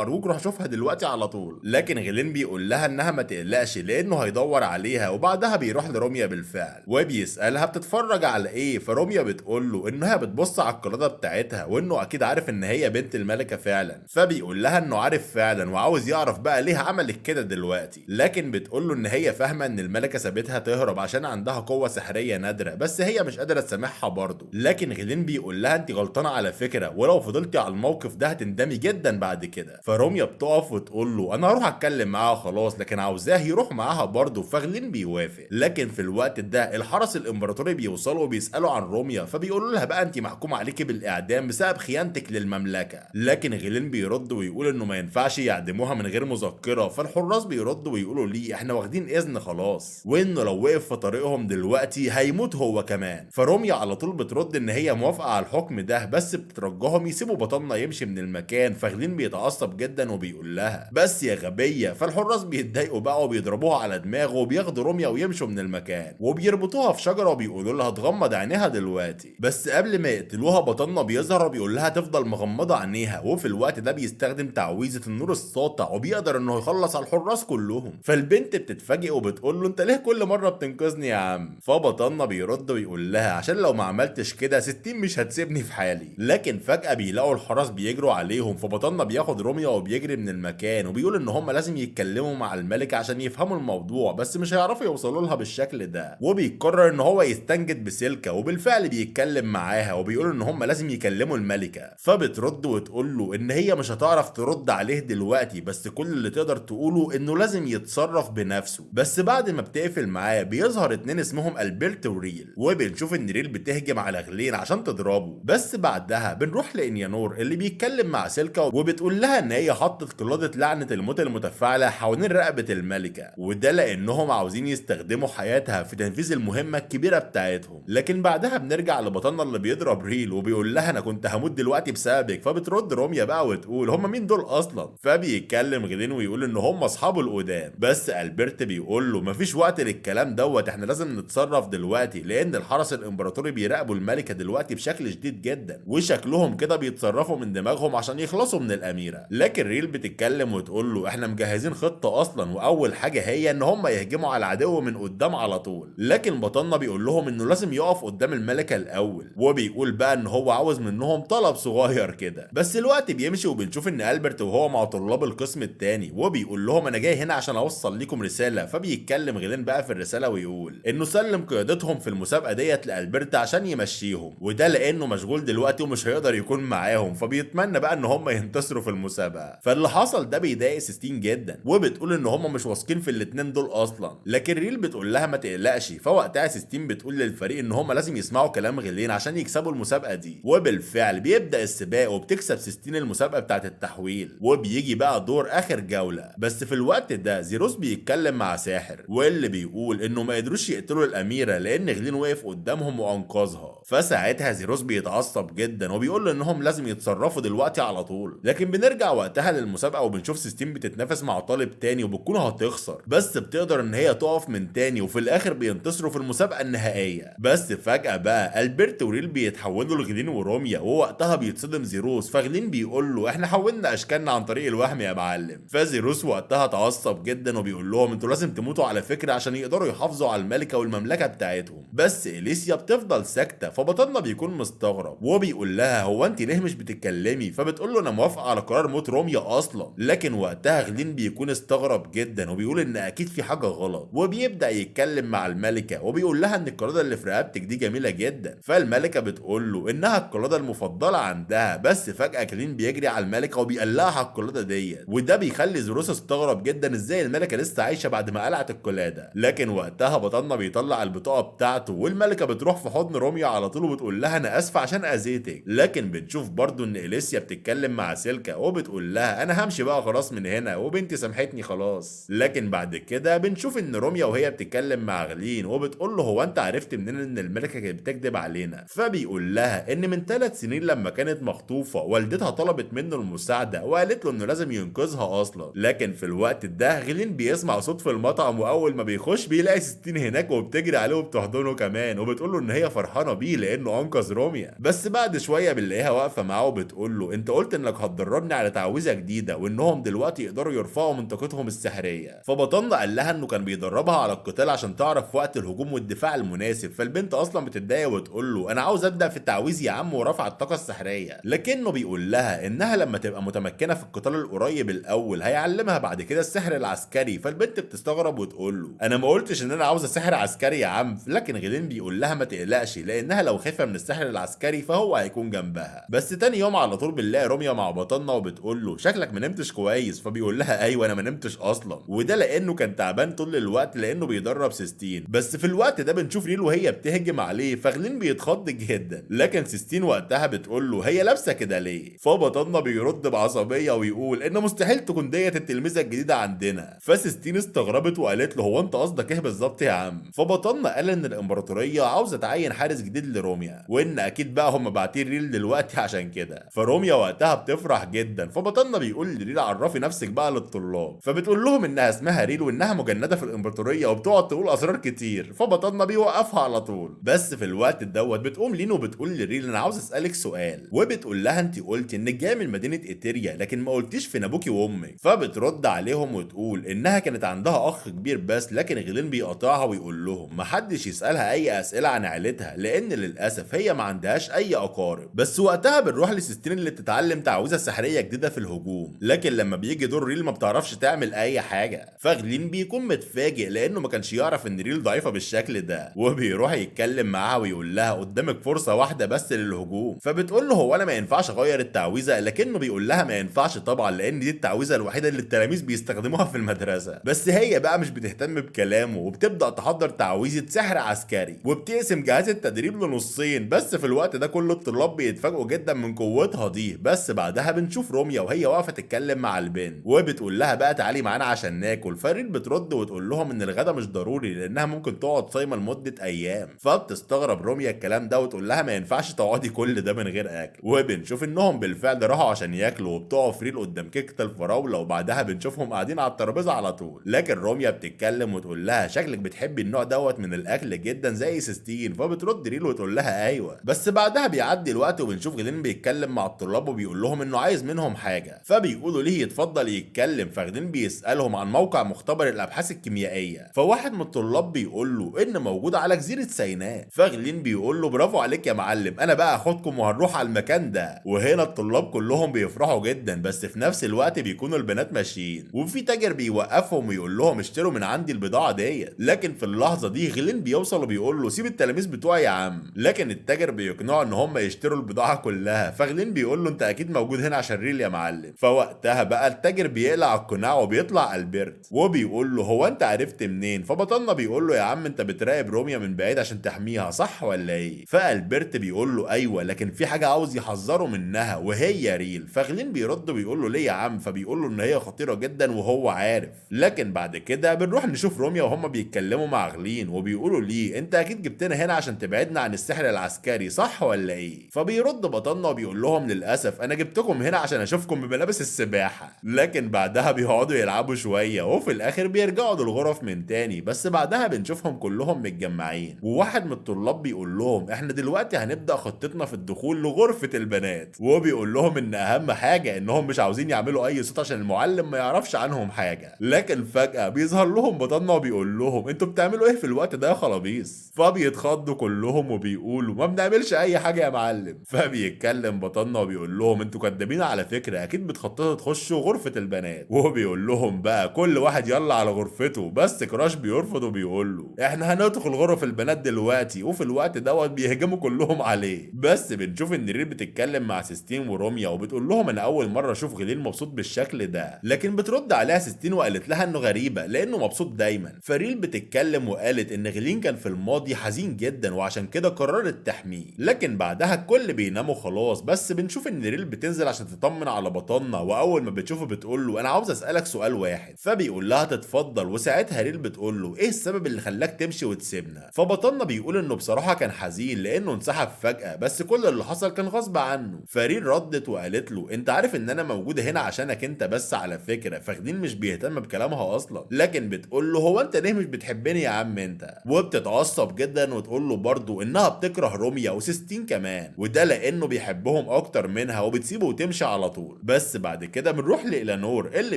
[SPEAKER 1] ارجوك روح شوفها دلوقتي على طول. لكن غلين بيقول لها انها ما تقلقش لانه هيدور عليها. وبعدها بيروح لروميا بالفعل وبيسالها بتتفرج على ايه. فروميا بتقول له انها بتبص على القلاده بتاعتها وانه اكيد عارف ان هي بنت الملكه فعلا. فبيقول لها انه عارف فعلا وعاوز يعرف بقى ليه عملت كده دلوقتي. لكن بتقول له ان هي فاهمه ان الملكه سابتها تهرب عشان عندها قوه سحريه نادره، بس هي مش قادره تسامحها برضه. لكن غلين بيقول لها انت غلطانه على فكره، ولو فضلتي على الموقف ده هتندمي جدا بعد كده. فروميا بتقف وتقول له انا هروح اتكلم معاها خلاص، لكن عاوزاه يروح معاها برضه. فغلين بيوافق. لكن في الوقت ده الحرس الامبراطوري بيوصلوا وبيسالوا عن روميا. فبيقولوا لها بقى انت محكوم عليكي بالاعدام بسبب خيانتك للمملكه. لكن غلين بيرد ويقول انه ما ينفعش يعدموها من غير مذكره. فالحراس بيردوا ويقولوا ليه احنا واخدين اذن خلاص، وانه لو وقف في طريقهم دلوقتي هيموت هو كمان. فروميا على طول بترد ان هي موافقه على الحكم ده، بس بترجهم يسيبوا بطلنا يمشي من المكان. فغلين بيتعصب جدا وبيقول لها بس يا غبيه. فالحراس بيتضايقوا بقى وبيضربوها على دماغه وبياخدوا روميا ويمشوا من المكان وبيربطوها في شجره وبيقولوا لها تغمض عينيها دلوقتي. بس قبل ما يقتلوها بطلنا بيظهر وبيقول لها تفضل مغمضه عينيها. وفي الوقت ده بيستخدم تعويذه النور الساطع وبيقدر انه يخلص على الحراس كلهم. فالبنت بتتفاجئ وبتقول له انت ليه كل مره بتنقذني يا عم؟ فبطلنا بيرد ويقول لها عشان لو ما عملتش كده ستين مش هتسيبني في حالي. لكن فجاه بيلاقوا الحراس بيجروا عليهم. فبطلنا بياخد روميا وبيجري من المكان وبيقول ان هم لازم يتكلموا مع الملكه عشان يفهموا الموضوع، بس مش هيعرفوا يوصلوا لها بالشكل ده. وبيقرر ان هو يستنجد بسلكه وبالفعل بيتكلم معاها وبيقول ان هم لازم يكلموا الملكه. فبترد وتقول له ان هي مش هتعرف ترد عليه دلوقتي، بس كل اللي تقدر تقوله انه لازم يتصرف بنفسه. بس بعد ما بتقفل معاه بيظهر اتنين اسمهم البرت وريل وبنشوف ان ريل بتهجم على غلين عشان تضربه. بس بعدها بنروح لانيانور اللي بيتكلم مع سلكا وبتقول لها ان هي حطت قلاده لعنه الموت المتفاعله حوالين رقبه الملكه، وده لانهم عاوزين يستخدموا حياتها في تنفيذ المهمه الكبيره بتاعتهم. لكن بعدها بنرجع لبطلنا اللي بيضرب ريل وبيقول لها انا كنت هموت دلوقتي بسببك. فبترد روميا بقى وتقول هم مين دول اصلا؟ فبيتكلم غلين ويقول ان هم اصحابه القدام. بس البرت بيقول له مفيش وقت للكلام دوت، احنا لازم نتصرف دلوقتي دلوقتي لان الحرس الامبراطوري بيراقبوا الملكه دلوقتي بشكل شديد جدا، وشكلهم كده بيتصرفوا من دماغهم عشان يخلصوا من الاميره. لكن ريل بتتكلم وتقول له احنا مجهزين خطه اصلا، واول حاجه هي ان هم يهجموا على العدو من قدام على طول. لكن بطلنا بيقول لهم انه لازم يقف قدام الملكه الاول، وبيقول بقى ان هو عاوز منهم طلب صغير كده. بس الوقت بيمشي وبنشوف ان البرت وهو مع طلاب القسم الثاني، وبيقول لهم انا جاي هنا عشان اوصل لكم رساله. فبيتكلم غلين بقى في الرساله ويقول انه سلم قيادتهم في المسابقه ديت لالبرت عشان يمشيهم، وده لانه مشغول دلوقتي ومش هيقدر يكون معاهم، فبيتمنى بقى ان هم ينتصروا في المسابقه. فاللي حصل ده بيضايق سيستين جدا، وبتقول ان هم مش واثقين في الاتنين دول اصلا. لكن ريل بتقول لها ما تقلقش. فوقتها سيستين بتقول للفريق ان هم لازم يسمعوا كلام غلين عشان يكسبوا المسابقه دي. وبالفعل بيبدا السباق وبتكسب سيستين المسابقه بتاعه التحويل، وبيجي بقى دور اخر جوله. بس في الوقت ده زيروس بيتكلم مع ساحر، واللي بيقول انه ما قدروش يقتلوا الاميره لان غلين وقف قدامهم وانقذها. فساعتها زيروس بيتعصب جدا وبيقول انهم لازم يتصرفوا دلوقتي على طول. لكن بنرجع وقتها للمسابقه وبنشوف سيستين بتتنافس مع طالب تاني وبتكون هتخسر، بس بتقدر ان هي تقف من تاني، وفي الاخر بينتصروا في المسابقه النهائيه. بس فجاه بقى البرت وريل بيتحولوا لغلين وروميا، ووقتها بيتصدم زيروس. فغلين بيقول له احنا حولنا اشكالنا عن طريق الوهم يا معلم. فزيروس وقتها اتعصب جدا وبيقول لهم انتوا لازم تموتوا على فكره عشان يقدروا يحافظوا على الملكه والمملكه بتاعتهم. بس اليسيا بتفضل ساكته، فبطلنا بيكون مستغرب وبيقول لها هو انت ليه مش بتتكلمي؟ فبتقول له انا موافقه على قرار موت روميا اصلا. لكن وقتها غلين بيكون استغرب جدا وبيقول ان اكيد في حاجه غلط، وبيبدا يتكلم مع الملكه وبيقول لها ان القلاده اللي في رقبتك دي جميله جدا. فالملكه بتقول له انها القلاده المفضله عندها. بس فجاه غلين بيجري على الملكه وبيقلعها القلاده ديت، وده بيخلي زيروس استغرب جدا ازاي الملكه لسه عايشه بعد ما قلعت القلاده. لكن وقتها بطلنا بيطلع البطاقه بتاعته، والملكه بتروح في حضن روميا على طول وبتقول لها انا اسفه عشان اذيتك. لكن بنشوف برضو ان اليسيا بتتكلم مع سيلكا وبتقول لها انا همشي بقى خلاص من هنا، وبنتي سامحتني خلاص. لكن بعد كده بنشوف ان روميا وهي بتتكلم مع غلين وبتقول له هو انت عرفت منين ان الملكه كانت بتكذب علينا؟ فبيقول لها ان من 3 سنين لما كانت مخطوفه والدتها طلبت منه المساعده وقالت له انه لازم ينقذها اصلا. لكن في الوقت ده غلين بيسمع صوت في المطعم، واول ما بيخش بيلاقي ستين هناك وبتجري عليه وبتحضنه كمان، وبتقول له ان هي فرحانه بيه لانه انقذ روميا. بس بعد شويه بنلاقيها واقفه معاه وبتقول له انت قلت انك هتدربني على تعويذه جديده وانهم دلوقتي يقدروا يرفعوا من طاقتهم السحريه. فبطلنا قال لها انه كان بيدربها على القتال عشان تعرف وقت الهجوم والدفاع المناسب. فالبنت اصلا بتتضايق وتقول له انا عاوز ابدا في التعويذ يا عم ورفع الطاقه السحريه. لكنه بيقول لها انها لما تبقى متمكنه في القتال القريب الاول هيعلمها بعد كده السحر العسكري. فالبنت بتستغرب وتقول له انا ما قلتش ان انا عاوزه سحر عسكري يا عم. لكن غلين بيقول لها ما تقلقش لانها لو خايفه من السحر العسكري فهو هيكون جنبها. بس تاني يوم على طول بنلاقي روميا مع بطلنا وبتقول له شكلك ما نمتش كويس. فبيقول لها ايوه انا ما نمتش اصلا، وده لانه كان تعبان طول الوقت لانه بيدرب سيستين. بس في الوقت ده بنشوف ريل وهي بتهجم عليه، فغلين بيتخض جدا. لكن سيستين وقتها بتقول له هي لابسه كده ليه؟ فبطلنا بيرد بعصبيه ويقول ان مستحيل تكون ديت التلميذه الجديده عندنا. فسيستين استغربت وقالت له هو انت قصدك ايه بالظبط يا عم؟ فبطلنا قال ان الامبراطوريه عاوزه تعين حارس جديد لروميا، وان اكيد بقى هم باعتين ريل دلوقتي عشان كده. فروميا وقتها بتفرح جدا. فبطلنا بيقول لريل عرفي نفسك بقى للطلاب. فبتقول لهم انها اسمها ريل وانها مجنده في الامبراطوريه وبتقعد تقول اسرار كتير. فبطلنا بيوقفها على طول. بس في الوقت دوت بتقوم لين وبتقول لريل انا عاوز اسالك سؤال. وبتقول لها انت قلتي انك جايه من مدينه ايتيريا لكن ما قلتيش فين ابوكي وامك. فبترد عليهم وتقول انها كانت عندها اخ كبير بس. لكن غلين بيقاطعها ويقول لهم محدش يسالها اي اسئله عن عيلتها لان للاسف هي ما عندهاش اي اقارب. بس وقتها بنروح لسيستين اللي بتتعلم تعويذه سحريه جديده في الهجوم. لكن لما بيجي دور ريل ما بتعرفش تعمل اي حاجه. فغلين بيكون متفاجئ لانه ما كانش يعرف ان ريل ضعيفه بالشكل ده، وبيروح يتكلم معاها ويقول لها قدامك فرصه واحده بس للهجوم. فبتقول له هو انا ما ينفعش اغير التعويذه؟ لكنه بيقول لها ما ينفعش طبعا لان دي التعويذه الوحيده اللي التلاميذ بيستخدموها في المدرسه. بس هي بقى مش بتهتم بكلامه وبتبدا تحضر تعويذه سحر عسكري، وبتقسم جهاز التدريب لنصين. بس في الوقت ده كل الطلاب بيتفاجئوا جدا من قوتها دي. بس بعدها بنشوف روميا وهي واقفه تتكلم مع البنت وبتقول لها بقى تعالي معانا عشان ناكل. فريد بترد وتقول لهم ان الغدا مش ضروري لانها ممكن تقعد صايمه لمده ايام. فبتستغرب روميا الكلام ده وتقول لها ما ينفعش تقعدي كل ده من غير اكل. وبنشوف انهم بالفعل راحوا عشان ياكلوا وبتقف ريل قدام كيكه الفراوله، وبعدها بنشوفهم قاعدين على الترابيزه على طول. لكن روميا بتتكلم وتقول لها شكلك بتحبي النوع دوت من الاكل الاكل جدا زي سيستين، فبترد ريل وتقول لها ايوه. بس بعدها بيعدي الوقت وبنشوف غلين بيتكلم مع الطلاب وبيقول لهم انه عايز منهم حاجه، فبيقولوا ليه يتفضل يتكلم. فغلين بيسالهم عن موقع مختبر الابحاث الكيميائيه، فواحد من الطلاب بيقول له ان موجود على جزيره سيناء. فغلين بيقول له برافو عليك يا معلم، انا بقى هاخدكم وهنروح على المكان ده. وهنا الطلاب كلهم بيفرحوا جدا، بس في نفس الوقت بيكونوا البنات ماشيين وفي تاجر بيوقفهم ويقول لهم اشتروا من عندي البضاعه ديت. لكن في اللحظه دي غلين بيوصل وبيقول له سيب التلاميذ بتوعي يا عم، لكن التاجر بيقنعه ان هم يشتروا البضاعه كلها. فغلين بيقول له انت اكيد موجود هنا عشان ريل يا معلم. فوقتها بقى التاجر بيقلع القناع وبيطلع البرت وبيقول له هو انت عرفت منين؟ فبطلنا بيقول له يا عم انت بتراقب روميا من بعيد عشان تحميها صح ولا ايه؟ فالبرت بيقول له ايوه، لكن في حاجه عاوز يحذره منها وهي ريل. فغلين بيرد بيقول له ليه يا عم؟ فبيقول له ان هي خطيره جدا وهو عارف. لكن بعد كده بنروح نشوف روميا وهم بيتكلموا مع غلين وبيقولوا ليه انت اكيد جبتنا هنا عشان تبعدنا عن السحر العسكري صح ولا ايه؟ فبيرد بطلنا وبيقول لهم للاسف انا جبتكم هنا عشان اشوفكم بملابس السباحه. لكن بعدها بيقعدوا يلعبوا شويه وفي الاخر بيرجعوا للغرف من تاني. بس بعدها بنشوفهم كلهم متجمعين وواحد من الطلاب بيقول لهم احنا دلوقتي هنبدا خطتنا في الدخول لغرفه البنات، وبيقول لهم ان اهم حاجه انهم مش عاوزين يعملوا اي صوت عشان المعلم ما يعرفش عنهم حاجه. لكن فجاه بيظهر لهم بطلنا وبيقول لهم انتوا بتعملوا ايه في الوقت ده يا خلاصيص؟ فبيتخضوا كلهم وبيقولوا ما بنعملش اي حاجه يا معلم. فبيتكلم بطلنا وبيقول لهم انتوا كدابين على فكره، اكيد بتخططوا تخشوا غرفه البنات. وبيقول لهم بقى كل واحد يلا على غرفته، بس كراش بيرفض وبيقول له احنا هندخل غرف البنات دلوقتي. وفي الوقت دوت بيهجموا كلهم عليه. بس بنشوف ان ريل بتتكلم مع سيستين وروميا وبتقول لهم انا اول مره اشوف غلين مبسوط بالشكل ده. لكن بترد عليها سيستين وقالت لها انه غريبه لانه مبسوط دايما. فريل بتتكلم وقالت ان غلين كان في الماضي حزين جدا وعشان كده قررت تحميه. لكن بعدها الكل بيناموا خلاص. بس بنشوف ان ريل بتنزل عشان تطمن على بطلنا، واول ما بتشوفه بتقول له انا عاوز اسالك سؤال واحد. فبيقول لها تتفضل. وساعتها ريل بتقول له ايه السبب اللي خلاك تمشي وتسيبنا؟ فبطلنا بيقول انه بصراحه كان حزين لانه انسحب فجاه، بس كل اللي حصل كان غصب عنه. فريل ردت وقالت له انت عارف ان انا موجوده هنا عشانك انت بس على فكره. فغلين مش بيهتم بكلامها اصلا، لكن بتقول له هو انت ليه مش بتحبني يا عم انت؟ وبتتعصب جدا وتقول له برضه انها بتكره روميا وسيستين كمان، وده لانه بيحبهم اكتر منها، وبتسيبه وتمشي على طول. بس بعد كده بنروح لإلانور اللي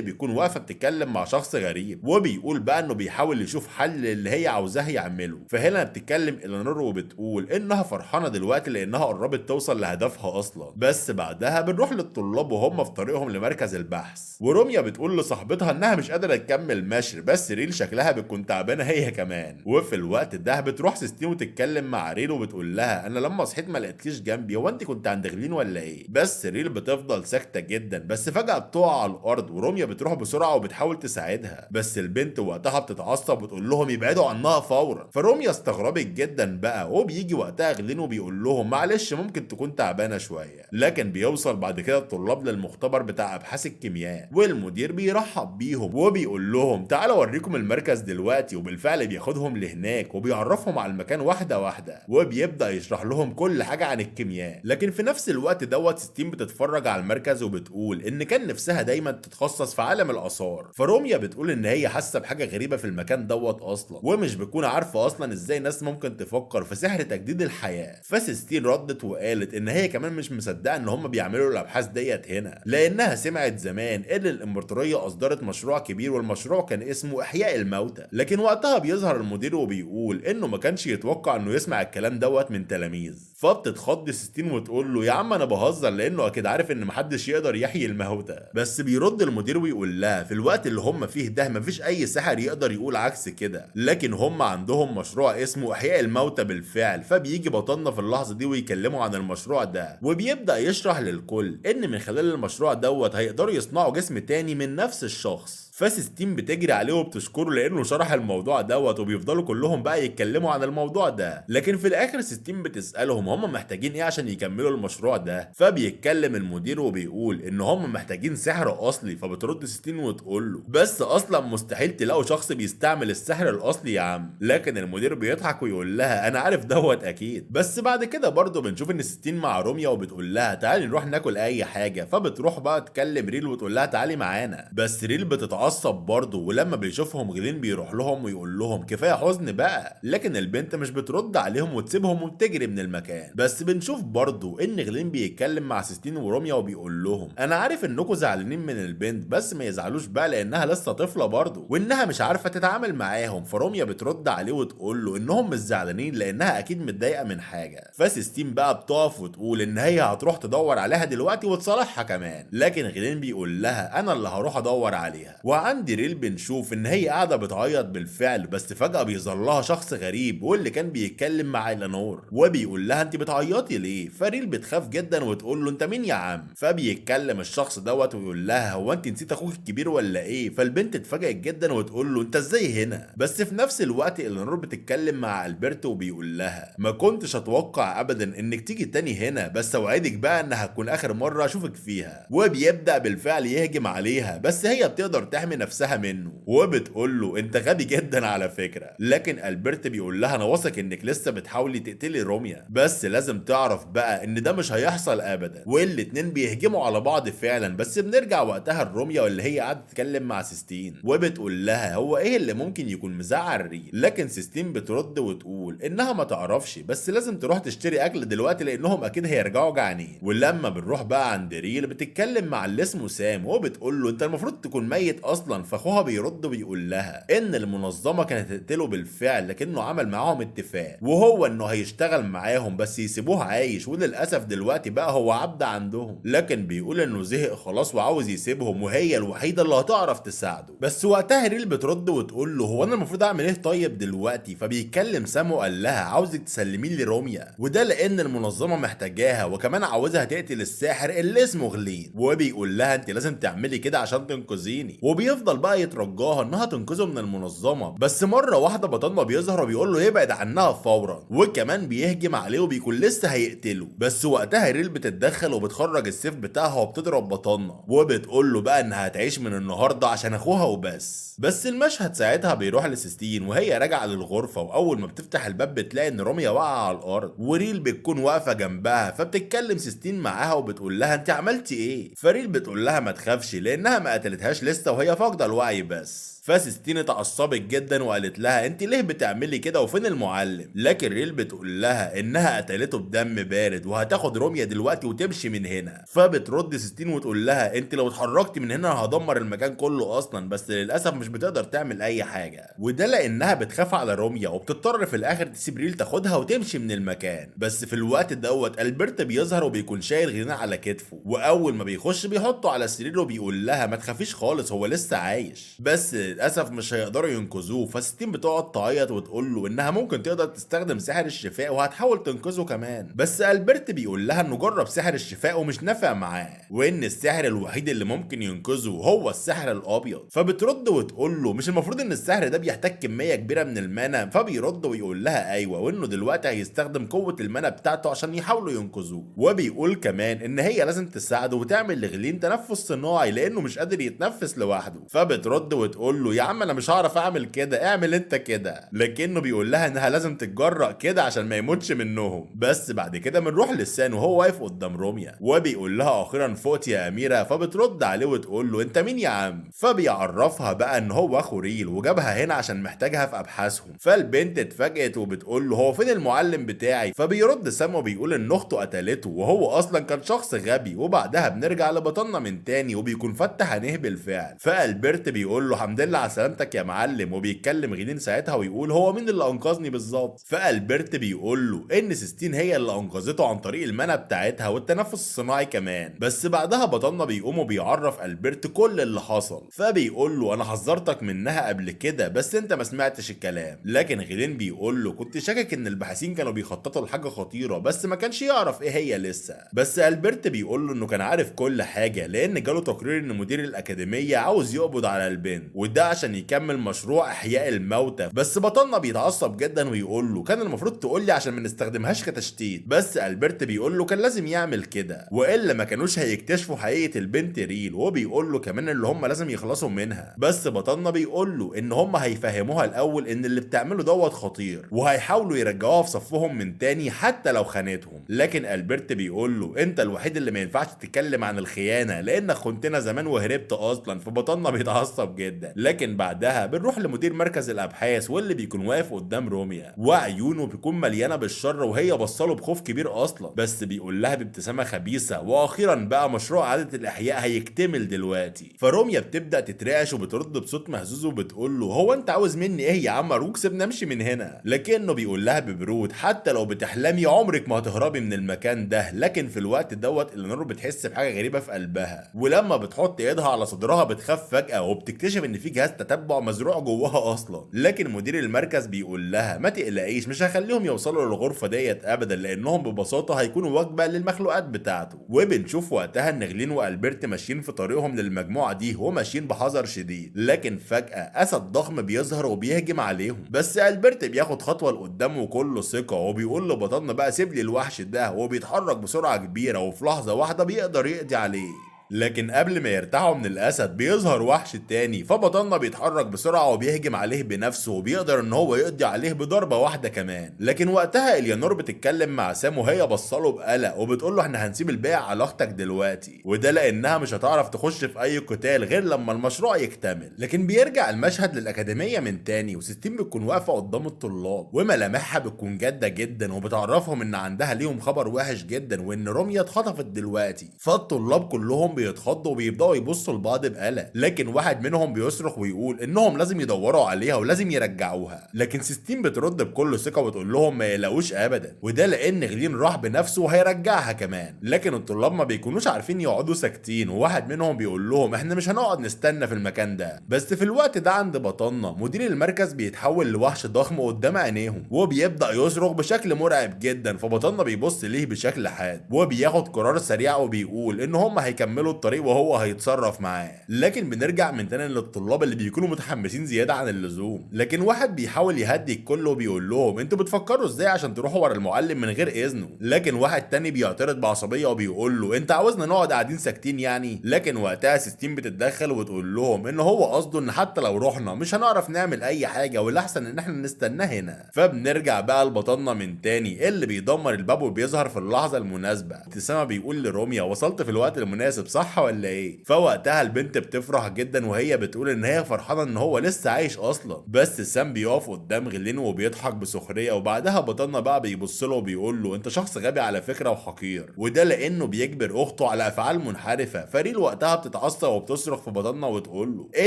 [SPEAKER 1] بيكون واقفه بتتكلم مع شخص غريب وبيقول بقى انه بيحاول يشوف حل اللي هي عاوزاه يعمله. فهنا بتتكلم إلانور وبتقول انها فرحانه دلوقتي لانها قربت توصل لهدفها اصلا. بس بعدها بنروح للطلاب وهم في طريقهم لمركز البحث، وروميا بتقول لصاحبتها انها مش قادره تكمل مشي، بس ريل شكلها بتكون تعبانه هي كمان. وفي الوقت ده بتروح سيستين وتتكلم مع ريل وبتقول لها انا لما صحيت ما لقيتكيش جنبي، هو انت كنت عند غلين ولا ايه؟ بس ريل بتفضل ساكته جدا، بس فجاه بتقع على الارض وروميا بتروح بسرعه وبتحاول تساعدها. بس البنت وقتها بتتعصب وتقول لهم يبعدوا عنها فورا. فروميا استغربت جدا بقى، وبيجي وقتها غلين وبيقول لهم معلش ممكن تكون تعبانه شويه. لكن بيوصل بعد كده الطلاب للمختبر بتاع ابحاث الكيمياء، والمدير بيرحب بيهم وبيقول لهم تعالوا اوريكم المركز دلوقتي. وبالفعل بياخدهم لهناك وبيعرفهم على المكان واحده واحده، وبيبدا يشرح لهم كل حاجه عن الكيمياء. لكن في نفس الوقت دوت ستين بتتفرج على المركز وبتقول ان كان نفسها دايما تتخصص في عالم الاثار. فروميا بتقول ان هي حاسه بحاجه غريبه في المكان دوت اصلا، ومش بتكون عارفه اصلا ازاي ناس ممكن تفكر في سحر تجديد الحياه. فسيستين ردت وقالت ان هي كمان مش مصدقه ان هم بيعملوا الابحاث ديت هنا، لانها سمعت زمان ان الامبراطوريه اصدرت مشروع كبير والمشروع كان اسمه احياء الموتى. لكن وقتها بيظهر المدير وبيقول انه ما كانش يتوقع انه يسمع الكلام دوت من تلاميذ. فبتتخض سيستين وتقول له يا عم انا بهزر، لانه اكيد عارف ان محدش يقدر يحيي الموتى. بس بيرد المدير ويقول لها في الوقت اللي هم فيه ده مفيش اي سحر يقدر يقول عكس كده، لكن هم عندهم مشروع اسمه احياء الموتى بالفعل. فبيجي بطلنا في اللحظه دي ويكلموا عن المشروع ده، وبيبدا يشرح للكل ان من خلال المشروع دوت هيقدروا يصنعوا جسم تاني من نفس الشخص. فسيستين بتجري عليه وبتشكره لانه شرح الموضوع دوت، وبيفضلوا كلهم بقى يتكلموا عن الموضوع ده. لكن في الاخر سيستين بتسالهم هم محتاجين ايه عشان يكملوا المشروع ده. فبيتكلم المدير وبيقول ان هم محتاجين سحر اصلي. فبترد سيستين وتقول له بس اصلا مستحيل تلاقوا شخص بيستعمل السحر الاصلي يا عم. لكن المدير بيضحك ويقول لها انا عارف دوت اكيد. بس بعد كده برضه بنشوف ان سيستين مع روميا وبتقول لها تعالي نروح ناكل اي حاجه. فبتروح بقى تكلم ريل وتقول لها تعالي معانا، بس ريل بتتعصب بيتعصب برضه، ولما بيشوفهم غلين بيروح لهم ويقول لهم كفايه حزن بقى، لكن البنت مش بترد عليهم وتسيبهم وبتجري من المكان. بس بنشوف برضه ان غلين بيتكلم مع سيستين وروميا وبيقول لهم انا عارف انكم زعلانين من البنت، بس ما يزعلوش بقى لانها لسه طفله برضه وانها مش عارفه تتعامل معاهم. فروميا بترد عليه وتقول له انهم مش زعلانين لانها اكيد متضايقه من حاجه. فسيستين بقى بتقف وتقول ان هي هتروح تدور عليها دلوقتي وتصالحها كمان، لكن غلين بيقول لها انا اللي هروح ادور عليها. وعند ريل بنشوف ان هي قاعده بتعيط بالفعل، بس فجاه بيظهر لها شخص غريب واللي كان بيتكلم مع إلينور وبيقول لها انت بتعيطي ليه؟ فريل بتخاف جدا وتقول له انت مين يا عم؟ فبيتكلم الشخص دوت ويقول لها هو انت نسيت اخوك الكبير ولا ايه؟ فالبنت اتفاجئت جدا وتقول له انت ازاي هنا؟ بس في نفس الوقت إلينور بتتكلم مع البرتو وبيقول لها ما كنتش اتوقع ابدا انك تيجي تاني هنا، بس اوعدك بقى انها هتكون اخر مره اشوفك فيها. وبيبدا بالفعل يهجم عليها، بس هي بتقدر تحمي نفسها منه وبتقول له انت غبي جدا على فكره. لكن البرت بيقول لها انا واثق انك لسه بتحاولي تقتلي روميا، بس لازم تعرف بقى ان ده مش هيحصل ابدا. والاتنين بيهجموا على بعض فعلا، بس بنرجع وقتها لروميا واللي هي قاعده تتكلم مع سيستين وبتقول لها هو ايه اللي ممكن يكون مزعل ريل؟ لكن سيستين بترد وتقول انها ما تعرفش، بس لازم تروح تشتري اكل دلوقتي لانهم اكيد هيرجعوا جعانين. ولما بنروح بقى عند ريل بتتكلم مع اللي اسمه سام وبتقول له انت المفروض تكون ميت اصلا. فاخوها بيرد ويقول لها ان المنظمه كانت تقتله بالفعل، لكنه عمل معاهم اتفاق وهو انه هيشتغل معاهم بس يسيبوه عايش، وللاسف دلوقتي بقى هو عبد عندهم. لكن بيقول انه زهق خلاص وعاوز يسيبهم وهي الوحيده اللي هتعرف تساعده. بس وقتها ريل بترد وتقول له هو انا المفروض اعمل ايه طيب دلوقتي؟ فبيتكلم سام وقال لها عاوزك تسلمين لي روميا، وده لان المنظمه محتاجاها وكمان عاوزها تقتل الساحر اللي اسمه غلين. وبيقول لها انت لازم تعملي كده عشان تنقذيني، وبيفضل بقى يترجاها انها تنقذه من المنظمه. بس مره واحده بطلنا بيظهر وبيقول له يبعد عنها فورا، وكمان بيهجم عليه وبيكون لسه هيقتله. بس وقتها ريل بتتدخل وبتخرج السيف بتاعها وبتضرب بطلنا وبتقول له بقى انها هتعيش من النهارده عشان اخوها وبس. بس المشهد ساعتها بيروح لسيستين وهي راجعه للغرفه، واول ما بتفتح الباب بتلاقي ان روميا واقعه على الارض وريل بتكون واقفه جنبها. فبتتكلم سيستين معاها وبتقول لها انت عملتي ايه؟ فريل بتقول لها ما تخافش لانها ما قتلتهاش لسه وهي فاقده الوعي بس. فسيستين اتعصبت جدا وقالت لها انت ليه بتعملي كده وفين المعلم؟ لكن ريل بتقول لها انها قتلته بدم بارد وهتاخد روميا دلوقتي وتمشي من هنا. فبترد سيستين وتقول لها انت لو اتحركتي من هنا هدمر المكان كله اصلا، بس للاسف مش بتقدر تعمل اي حاجه، وده لانها بتخاف على روميا وبتضطر في الاخر تسيب ريل تاخدها وتمشي من المكان. بس في الوقت دوت البرت بيظهر وبيكون شايل غنى على كتفه، واول ما بيخش بيحطه على السرير وبيقول لها ما تخافيش خالص هو لسه عايش، بس للاسف مش هيقدروا ينقذوه. فستين بتقعد تعيط وتقول له انها ممكن تقدر تستخدم سحر الشفاء وهتحاول تنقذه كمان. بس البرت بيقول لها انه جرب سحر الشفاء ومش نافع معاه، وان السحر الوحيد اللي ممكن ينقذه هو السحر الابيض. فبترد وتقول له مش المفروض ان السحر ده بيحتاج كميه كبيره من المانا؟ فبيرد ويقول لها ايوه، وانه دلوقتي هيستخدم قوه المانا بتاعته عشان يحاولوا ينقذوه. وبيقول كمان ان هي لازم تساعده وتعمل لغلين تنفس صناعي لانه مش قادر يتنفس لوحده. فبترد وتقول له يا عم انا مش هعرف اعمل كده، اعمل انت كده. لكنه بيقول لها انها لازم تتجرأ كده عشان ما يموتش منهم. بس بعد كده بنروح لسان وهو واقف قدام روميا وبيقول لها اخيرا فوت يا اميره. فبترد عليه وتقول له انت مين يا عم؟ فبيعرفها بقى ان هو اخو ريل وجابها هنا عشان محتاجها في ابحاثهم. فالبنت اتفاجئت وبتقول له هو فين المعلم بتاعي؟ فبيرد سام وبيقول ان اخته قتلته وهو اصلا كان شخص غبي. وبعدها بنرجع لبطلنا من تاني وبيكون فتح عينيه بالفعل. فالبرت بيقول له الحمد لله على سلامتك يا معلم، وبيتكلم غنين ساعتها ويقول هو مين اللي انقذني بالظبط؟ فالبرت بيقول له ان سيستين هي اللي انقذته عن طريق المنى بتاعتها والتنفس الصناعي كمان. بس بعدها بطلنا بيقوم وبيعرف البرت كل اللي حصل. فبيقول له انا حذرتك منها قبل كده بس انت ما سمعتش الكلام. لكن غلين بيقول له كنت شاكك ان الباحثين كانوا بيخططوا لحاجه خطيره بس ما كانش يعرف ايه هي لسه. بس البرت بيقول له انه كان عارف كل حاجه لان جاله تقرير ان مدير الاكاديميه عاوز يقبض على البنت وده عشان يكمل مشروع احياء الموتى. بس بطلنا بيتعصب جدا ويقول له كان المفروض تقول لي عشان ما نستخدمهاش كتشتيت. بس البرت بيقول له كان لازم يعمل كده والا ما كانوش هيكتشفوا حقيقه البنت ريل. وبيقول له كمان اللي هم لازم يخلصوا منها. بس بطلنا بيقول له ان هم هيفهموها الاول ان اللي بتعمله دوت خطير وهيحاولوا يرجعوها في صفهم من تاني حتى لو خانتهم. لكن البرت بيقول له انت الوحيد اللي ما ينفعش تتكلم عن الخيانه لانك خنتنا زمان وهربت اصلا. فبطلنا فبطلنا بيتعصب جدا. لكن بعدها بنروح لمدير مركز الابحاث واللي بيكون واقف قدام روميا وعيونه بيكون مليانه بالشر وهي بصله بخوف كبير اصلا، بس بيقول لها بابتسامه خبيثه واخيرا بقى مشروع اعاده الاحياء هيكتمل دلوقتي. فروميا بتبدا تترعش وبترد بصوت مهزوز وبتقول له هو انت عاوز مني ايه يا عم ارجوك سيبني امشي من هنا. لكنه بيقول لها ببرود حتى لو بتحلمي عمرك ما هتهربي من المكان ده. لكن في الوقت دوت الينور بتحس بحاجه غريبه في قلبها، ولما بتحط ايدها على صدرها بتخاف فجاه وبتكتشف ان في جهاز تتبع مزروع جواها اصلا. لكن مدير المركز بيقول لها ما تقلقيش مش هخليهم يوصلوا للغرفه ديت ابدا لانهم ببساطه هيكونوا وجبه للمخلوقات بتاعته. وبنشوف وقتها ان غلين والبرت ماشيين في طريقهم للمجموعه دي وماشيين بحذر شديد. لكن فجاه اسد ضخم بيظهر وبيهجم عليهم، بس البرت بياخد خطوه لقدام وكله ثقه وبيقول لبطلنا بقى سيب لي الوحش ده، وبيتحرك بسرعه كبيره وفي لحظه واحده بيقدر يقضي عليه. لكن قبل ما يرتاحوا من الاسد بيظهر وحش تاني، فبطلنا بيتحرك بسرعه وبيهجم عليه بنفسه وبيقدر ان هو يقضي عليه بضربه واحده كمان. لكن وقتها اليانور بتتكلم مع سام وهي بصله بقلق وبتقول له احنا هنسيب البيع على اختك دلوقتي، وده لانها مش هتعرف تخش في اي قتال غير لما المشروع يكتمل. لكن بيرجع المشهد للاكاديميه من تاني وستين بتكون واقفه قدام الطلاب وملامحها بتكون جاده جدا وبتعرفهم ان عندها ليهم خبر وحش جدا وان روميا اتخطفت دلوقتي. فالطلاب كلهم بيتخضوا وبيبداوا يبصوا لبعض بقلق، لكن واحد منهم بيصرخ ويقول انهم لازم يدوروا عليها ولازم يرجعوها. لكن سيستين بترد بكل ثقه وتقول لهم ما يقلقوش ابدا، وده لان غلين راح بنفسه وهيرجعها كمان. لكن الطلاب ما بيكونوش عارفين يقعدوا ساكتين، وواحد منهم بيقول لهم احنا مش هنقعد نستنى في المكان ده. بس في الوقت ده عند بطلنا مدير المركز بيتحول لوحش ضخم قدام عينيهم وبيبدا يصرخ بشكل مرعب جدا. فبطلنا بيبص ليه بشكل حاد وبياخد قرار سريع وبيقول ان هم هيكملوا الطريق وهو هيتصرف معاه. لكن بنرجع من تاني للطلاب اللي بيكونوا متحمسين زياده عن اللزوم. لكن واحد بيحاول يهدي الكل وبيقول لهم انتوا بتفكروا ازاي عشان تروحوا ورا المعلم من غير اذنه. لكن واحد تاني بيعترض بعصبيه وبيقول له انت عاوزنا نقعد قاعدين ساكتين يعني. لكن وقتها سيستين بتتدخل وتقول لهم ان هو قصده ان حتى لو رحنا مش هنعرف نعمل اي حاجه والاحسن ان احنا نستناه هنا. فبنرجع بقى لبطلنا من تاني اللي بيدمر الباب وبيظهر في اللحظه المناسبه. ابتسامه بيقول لروميا وصلت في الوقت المناسب صح ولا ايه؟ فوقتها البنت بتفرح جدا وهي بتقول ان هي فرحانه ان هو لسه عايش اصلا. بس سام بيقف قدام غلين وبيضحك بسخريه، وبعدها بطلنا بقى بيبص له وبيقول له انت شخص غبي على فكره وحقير، وده لانه بيجبر اخته على افعال منحرفه. فريل وقتها بتتعصب وبتصرخ في بطلنا وتقول له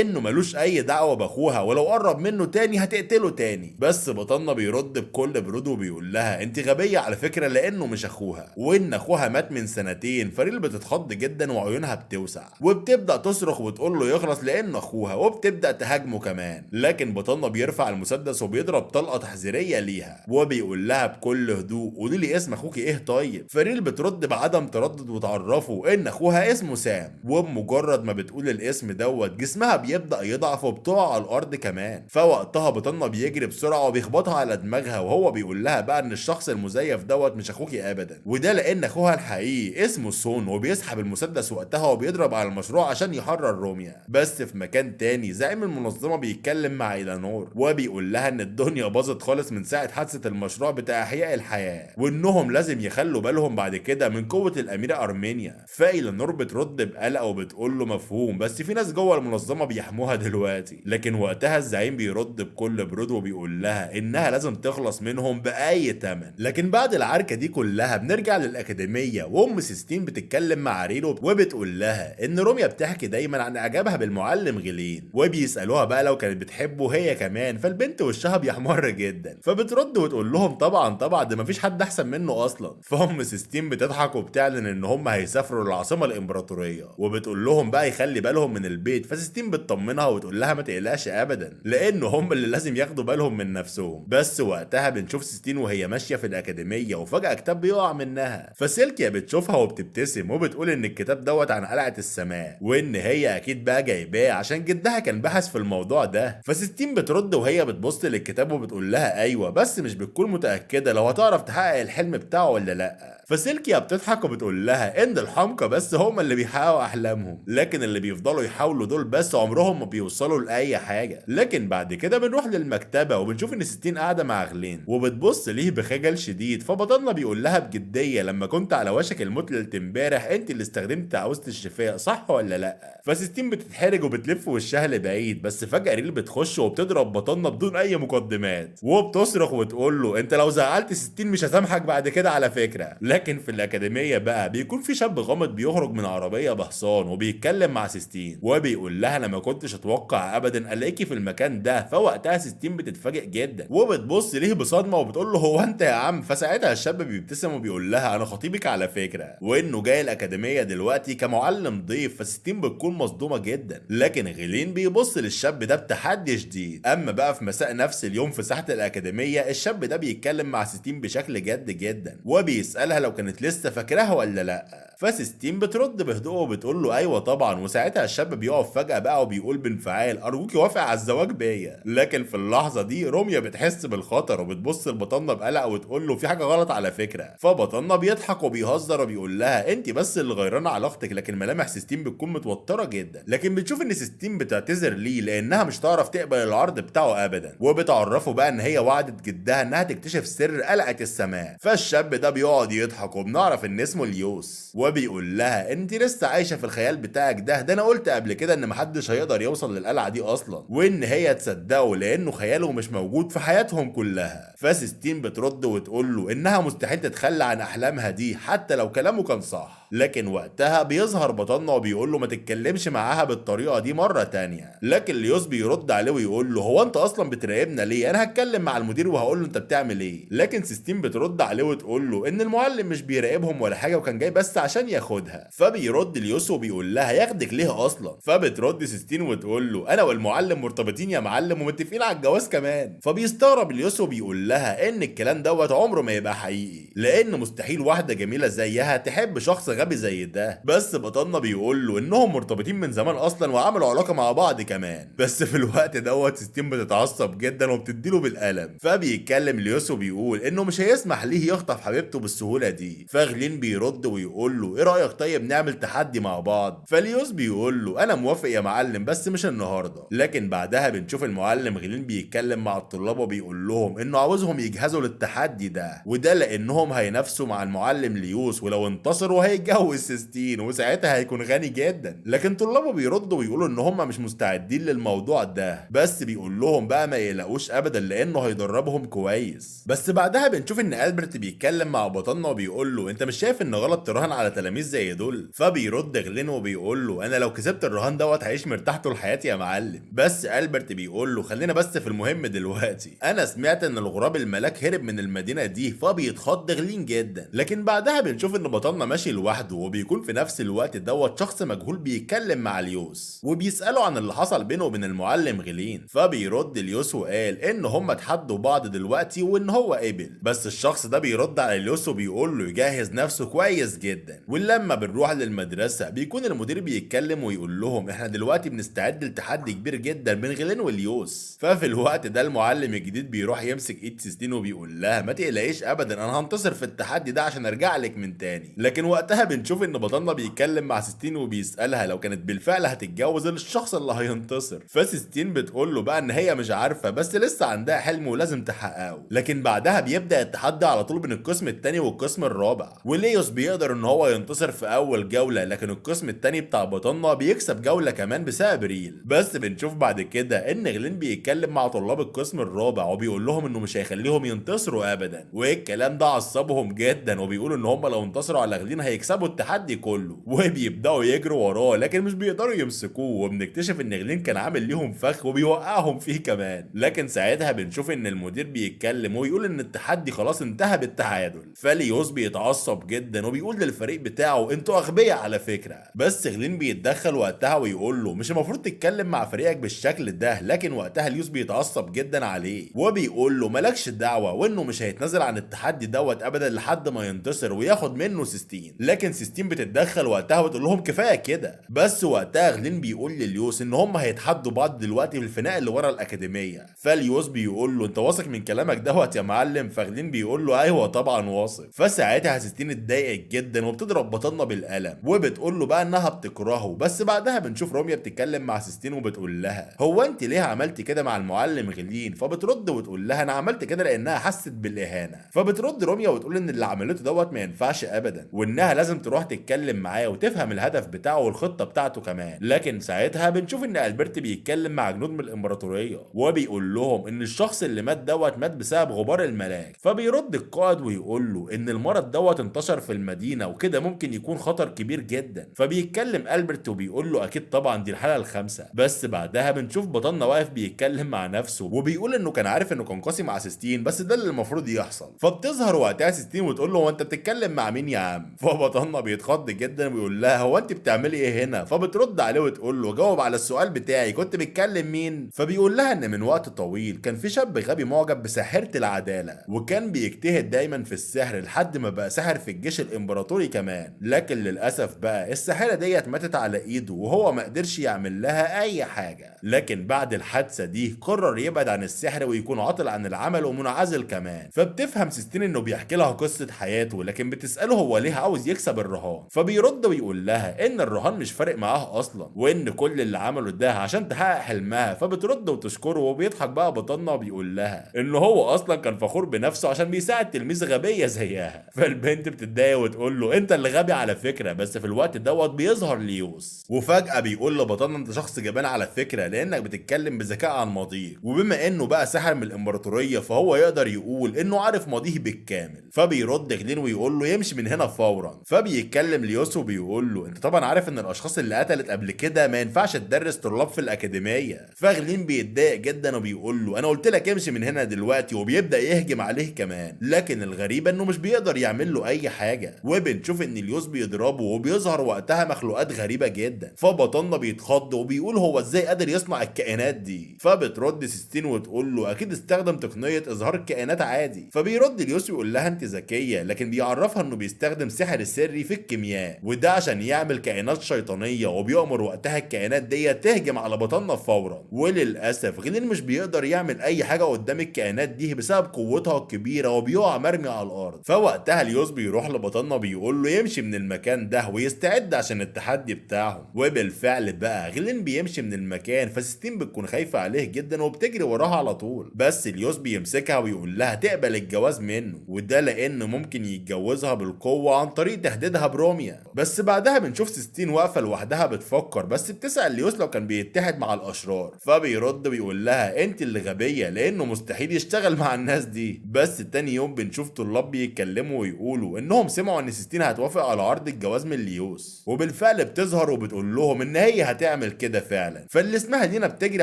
[SPEAKER 1] انه ملوش اي دعوه باخوها ولو قرب منه تاني هتقتله تاني. بس بطلنا بيرد بكل برود وبيقول لها انت غبيه على فكره لانه مش اخوها وان اخوها مات من سنتين. فريل بتتخض جدا وعيونها بتوسع وبتبدا تصرخ وتقول له يخلص لانه اخوها وبتبدا تهاجمه كمان. لكن بطلنا بيرفع المسدس وبيضرب طلقه تحذيريه ليها وبيقول لها بكل هدوء قولي لي اسم اخوكي ايه طيب. فريل بترد بعدم تردد وتعرفه ان اخوها اسمه سام، وبمجرد ما بتقول الاسم دوت جسمها بيبدا يضعف وبتقع على الارض كمان. فوقتها بطلنا بيجري بسرعه وبيخبطها على دماغها وهو بيقول لها بقى ان الشخص المزيف دوت مش اخوكي ابدا، وده لان اخوها الحقيقي اسمه سون. وبيسحب المسدس وقتها وبيضرب على المشروع عشان يحرر روميا. بس في مكان تاني زعيم المنظمه بيتكلم مع إيلانور وبيقول لها ان الدنيا باظت خالص من ساعه حادثه المشروع بتاع احياء الحياه وانهم لازم يخلوا بالهم بعد كده من قوه الاميره ارمينيا. فإيلانور بترد بقلق وبتقول له مفهوم بس في ناس جوه المنظمه بيحموها دلوقتي. لكن وقتها الزعيم بيرد بكل برود وبيقول لها انها لازم تخلص منهم باي ثمن. لكن بعد العركه دي كلها بنرجع للاكاديميه وام سيستين بتتكلم مع ريلو وبتقول لها ان روميا بتحكي دايما عن اعجابها بالمعلم غلين وبيسالوها بقى لو كانت بتحبه هي كمان. فالبنت وشها بيحمر جدا فبترد وتقول لهم طبعا ده مفيش حد احسن منه اصلا. فام سيستين بتضحك وبتعلن ان هم هيسافروا للعاصمه الامبراطوريه وبتقول لهم بقى يخلي بالهم من البيت. فسيستين بتطمنها وتقول لها ما تقلقش ابدا لان هم اللي لازم ياخدوا بالهم من نفسهم. بس وقتها بنشوف سيستين وهي ماشيه في الاكاديميه وفجاه كتاب بيقع منها. فسيلكيا بتشوفها وبتبتسم وبتقول ان الكتاب دوت عن قلعه السماء وان هي اكيد بقى جايباه عشان جدها كان بحث في الموضوع ده. فسيستين بترد وهي بتبص للكتاب وبتقول لها ايوه بس مش بتكون متاكده لو هتعرف تحقق الحلم بتاعه ولا لا. فسيلكيا بتضحك وبتقول لها ان الحمقى بس هم اللي بيحققوا احلامهم، لكن اللي بيفضلوا يحاولوا دول بس عمرهم ما بيوصلوا لاي حاجه. لكن بعد كده بنروح للمكتبه وبنشوف ان ستين قاعده مع غلين وبتبص ليه بخجل شديد، فبطلنا بيقول لها بجديه لما كنت على وشك الموت ليله امبارح انت اللي استخدمت تعويذه الشفاء صح ولا لا؟ فسيستين بتتحرج وبتلف وشها لبعيد، بس فجاه ريل بتخش وبتضرب بطلنا بدون اي مقدمات وبتصرخ وتقول له انت لو زعلت ستين مش هسامحك بعد كده على فكره. لكن في الاكاديميه بقى بيكون في شاب غامض بيخرج من عربيه بحصان وبيتكلم مع سيستين وبيقول لها انا ما كنتش اتوقع ابدا الاقيكي في المكان ده. فوقتها سيستين بتتفاجئ جدا وبتبص ليه بصدمه وبتقول له هو انت يا عم؟ فساعتها الشاب بيبتسم وبيقول لها انا خطيبك على فكره، وانه جاي الاكاديميه دلوقتي كمعلم ضيف. فسيستين بتكون مصدومه جدا، لكن غلين بيبص للشاب ده بتحدي شديد. اما بقى في مساء نفس اليوم في ساحه الاكاديميه الشاب ده بيتكلم مع سيستين بشكل جد جدا وبيسالها لو كانت لسه فاكراها ولا لا. فسيستين بترد بهدوء وبتقول له ايوه طبعا. وساعتها الشاب بيقف فجاه بقى وبيقول بانفعال ارجوكي وافق على الزواج بيا. لكن في اللحظه دي روميا بتحس بالخطر وبتبص لبطلنا بقلق وتقول له في حاجه غلط على فكره. فبطلنا بيضحك وبيهزر وبيقول لها انت بس اللي غيرانه علاقتك، لكن ملامح سيستين بتكون متوتره جدا. لكن بتشوف ان سيستين بتعتذر ليه لانها مش تعرف تقبل العرض بتاعه ابدا، وبتعرفه بقى ان هي وعدت جدها انها تكتشف سر قلعه السماء. فالشاب ده بيقعد يضحك وبنعرف ان اسمه ليوس وبيقول لها انت لسه عايشه في الخيال بتاعك ده انا قلت قبل كده ان محدش هيقدر يوصل للقلعه دي اصلا، وان هي تصدقه لانه خياله مش موجود في حياتهم كلها. فسيستين بترد وتقول له انها مستحيل تتخلى عن احلامها دي حتى لو كلامه كان صح. لكن وقتها بيظهر بطلنا وبيقول له ما تتكلمش معاها بالطريقه دي مره تانية. لكن ليوس بيرد عليه ويقول له هو انت اصلا بتراقبنا ليه؟ انا هتكلم مع المدير وهقول له انت بتعمل ايه. لكن سيستين بترد عليه وتقول له ان المعلم مش بيراقبهم ولا حاجه وكان جاي بس عشان ياخدها. فبيرد ليوس وبيقول لها ياخدك ليه اصلا؟ فبترد سيستين وتقول له انا والمعلم مرتبطين يا معلم ومتفقين على الجواز كمان. فبيستغرب ليوس وبيقول لها ان الكلام دوت عمره ما يبقى حقيقي، لان مستحيل واحده جميله زيها تحب شخص غبي زي ده. بس بطلنا بيقول له انهم مرتبطين من زمان اصلا وعملوا علاقه مع بعض كمان. بس في الوقت دوت سيستين بتتعصب جدا وبتديله بالقلم. فبيتكلم ليوس وبيقول انه مش هيسمح ليه يخطف حبيبته بالسهوله دي. فغلين بيرد ويقول له ايه رايك طيب نعمل تحدي مع بعض؟ فليوس بيقول له انا موافق يا معلم بس مش النهارده. لكن بعدها بنشوف المعلم غلين بيتكلم مع الطلاب وبيقول لهم انه عاوزهم يجهزوا للتحدي ده، وده لانهم هينافسوا مع المعلم ليوس ولو انتصروا هيتجوز سيستين وساعتها هيكون غني جدا. لكن طلابه بيردوا ويقولوا ان هم مش مستعدين للموضوع ده، بس بيقول لهم بقى ما يقلقوش ابدا لانه هيدربهم كويس. بس بعدها بنشوف ان البرت بيتكلم مع بطلنا وبيقول له انت مش شايف ان غلط تراهن على تلاميذ زي دول؟ فبيرد غلين وبيقول له انا لو كسبت الرهان دوت هعيش مرتاح طول حياتي يا معلم. بس البرت بيقول له خلينا بس في المهم دلوقتي، انا سمعت ان الغراب الملاك هرب من المدينه دي. فبيتخض غلين جدا. لكن بعدها بنشوف ان بطلنا ماشي لوحده وبيكون في نفس الوقت دوت شخص مجهول بيتكلم مع ليوس وبيساله عن اللي حصل بينه وبين المعلم غلين. فبيرد ليوس وقال ان هم اتحدوا بعض دلوقتي وان هو قبل. بس الشخص ده بيرد على ليوس وبيقول له يجهز نفسه كويس جدا. ولما بنروح للمدرسه بيكون المدير بيتكلم ويقول لهم احنا دلوقتي بنستعد لتحدي كبير جدا بين غلين وليوس. ففي الوقت ده المعلم الجديد بيروح يمسك ايد سيستين وبيقول لها ما تقلقيش ابدا انا هنتصر في التحدي ده عشان ارجع لك من تاني. لكن وقتها بنشوف ان بطلنا بيتكلم مع سيستين وبيسالها لو كانت بالفعل هتتجوز الشخص اللي هينتصر. فسيستين بتقول له بقى ان هي مش عارفه بس لسه عندها حلم ولازم تحققه. لكن بعدها بيبدا التحدي على طول بين القسم الثاني والقسم الرابع، وليوس بيقدر ان هو ينتصر في اول جوله، لكن القسم الثاني بتاع بطلنا بيكسب جوله كمان بسبب ريل. بس بنشوف بعد كده ان غلين بيتكلم مع طلاب القسم الرابع وبيقول لهم انه مش هيخليهم ينتصروا ابدا، والكلام ده عصبهم جدا وبيقولوا ان هم لو انتصروا على غلين هيكسبوا التحدي كله. وبيبداوا يجروا وراه لكن مش بيقدروا يمسكوه، وبنكتشف ان غلين كان عامل ليهم فخ وبيوقعهم فيه كمان. لكن ساعتها بنشوف ان المدير بيتكلم ويقول ان التحدي خلاص انتهى بالتعادل. فليوس بيتعصب جدا وبيقول للفريق بتاعه انتوا اغبياء على فكره. بس غلين بيتدخل وقتها ويقول له مش المفروض تتكلم مع فريقك بالشكل ده. لكن وقتها ليوس بيتعصب جدا عليه وبيقول له مالكش دعوه، وانه مش هيتنازل عن التحدي دوت ابدا لحد ما ينتصر وياخد منه سيستين. لكن لكن سيستين بتتدخل وقتها وتقول لهم كفايه كده. بس وقتها غلين بيقول لليوس ان هم هيتحدوا بعض دلوقتي في الفناء اللي ورا الاكاديميه. فاليوس بيقول له انت واثق من كلامك دوت يا معلم؟ فغلين بيقول له ايوه طبعا واثق. فساعتها سيستين اتضايقت جدا وبتضرب بطنه بالقلم وبتقول له بقى انها بتكرهه. بس بعدها بنشوف روميا بتتكلم مع سيستين وبتقول لها هو انت ليه عملتي كده مع المعلم غلين؟ فبترد وتقول لها انا عملت كده لانها حست بالاهانه. فبترد روميا وتقول ان اللي عملته دوت ما ينفعش ابدا وانها لازم تروح تتكلم معاه وتفهم الهدف بتاعه والخطه بتاعته كمان. لكن ساعتها بنشوف ان البرت بيتكلم مع جنود من الامبراطوريه وبيقول لهم ان الشخص اللي مات دوت مات بسبب غبار الملاك. فبيرد القائد ويقول له ان المرض دوت انتشر في المدينه وكده ممكن يكون خطر كبير جدا. فبيتكلم البرت وبيقول له اكيد طبعا دي الحاله الخامسه. بس بعدها بنشوف بطلنا واقف بيتكلم مع نفسه وبيقول انه كان عارف انه كان قاسي مع سيستين بس ده اللي المفروض يحصل. فبتظهر وقتها سيستين وتقول له هو انت بتتكلم مع مين يا عم؟ فبطلنا بيتخض جدا ويقول لها هو انت بتعملي ايه هنا؟ فبترد عليه وتقول له جاوب على السؤال بتاعي، كنت بتكلم مين؟ فبيقول لها ان من وقت طويل كان في شاب غبي معجب بساحرة العدالة وكان بيجتهد دايما في السحر لحد ما بقى ساحر في الجيش الامبراطوري كمان. لكن للاسف بقى الساحرة ديت ماتت على ايده وهو ما قدرش يعمل لها اي حاجة. لكن بعد الحادثة دي قرر يبعد عن السحر ويكون عاطل عن العمل ومنعزل كمان. فبتفهم سيستين انه بيحكي لها قصة حياته لكن بتسأله هو ليه عاوز يكسب الرهان. فبيرد ويقول لها ان الرهان مش فارق معاه اصلا وان كل اللي عمله ده عشان تحقق حلمها. فبترد وتشكره وبيضحك بقى بطلنا وبيقول لها ان هو اصلا كان فخور بنفسه عشان بيساعد تلميذ غبية زيها. فالبنت بتتضايق وتقول له انت اللي غبي على فكرة. بس في الوقت دوت بيظهر ليوس وفجأة بيقول لبطلنا انت شخص جبان على فكرة لانك بتتكلم بذكاء عن ماضيه. وبما انه بقى ساحر من الامبراطورية فهو يقدر يقول انه عارف ماضيه بالكامل. فبيرد غلين ويقول له يمشي من هنا فورا. فبيتكلم ليوس وبيقول له انت طبعا عارف ان الاشخاص اللي قتلت قبل كده ما ينفعش تدرس طلاب في الاكاديميه. فغلين بيتضايق جدا وبيقول له انا قلت لك امشي من هنا دلوقتي وبيبدا يهجم عليه كمان. لكن الغريب انه مش بيقدر يعمل له اي حاجه وبنشوف ان ليوس بيضربه وبيظهر وقتها مخلوقات غريبه جدا. فبطلنا بيتخض وبيقول هو ازاي قادر يصنع الكائنات دي؟ فبترد سيستين وتقول له اكيد استخدم تقنيه اظهار الكائنات عادي. فبيرد ليوس ويقول لها انت ذكيه لكن بيعرفها انه بيستخدم سحر سري في الكيمياء وده عشان يعمل كائنات شيطانيه وبيأمر وقتها الكائنات دي تهجم على بطلنا فورا. وللاسف غلين مش بيقدر يعمل اي حاجه قدام الكائنات دي بسبب قوتها الكبيره وبيقع مرمي على الارض. فوقتها ليوس بيروح لبطلنا بيقول له يمشي من المكان ده ويستعد عشان التحدي بتاعهم. وبالفعل بقى غلين بيمشي من المكان فسيستين بتكون خايفه عليه جدا وبتجري وراها على طول. بس ليوس بيمسكها ويقول لها تقبل الجواز منه وده لانه ممكن يتجوزها بالقوه عن طريق تهديدها بروميا. بس بعدها بنشوف سيستين واقفه لوحدها بتفكر بس بتسأل ليوس لو كان بيتحد مع الاشرار. فبيرد ويقول لها انت اللي غبيه لانه مستحيل يشتغل مع الناس دي. بس تاني يوم بنشوف طلاب بيتكلموا ويقولوا انهم سمعوا ان سيستين هتوافق على عرض الجواز من ليوس وبالفعل بتظهر وبتقول لهم ان هي هتعمل كده فعلا. فاللي اسمها دينا بتجري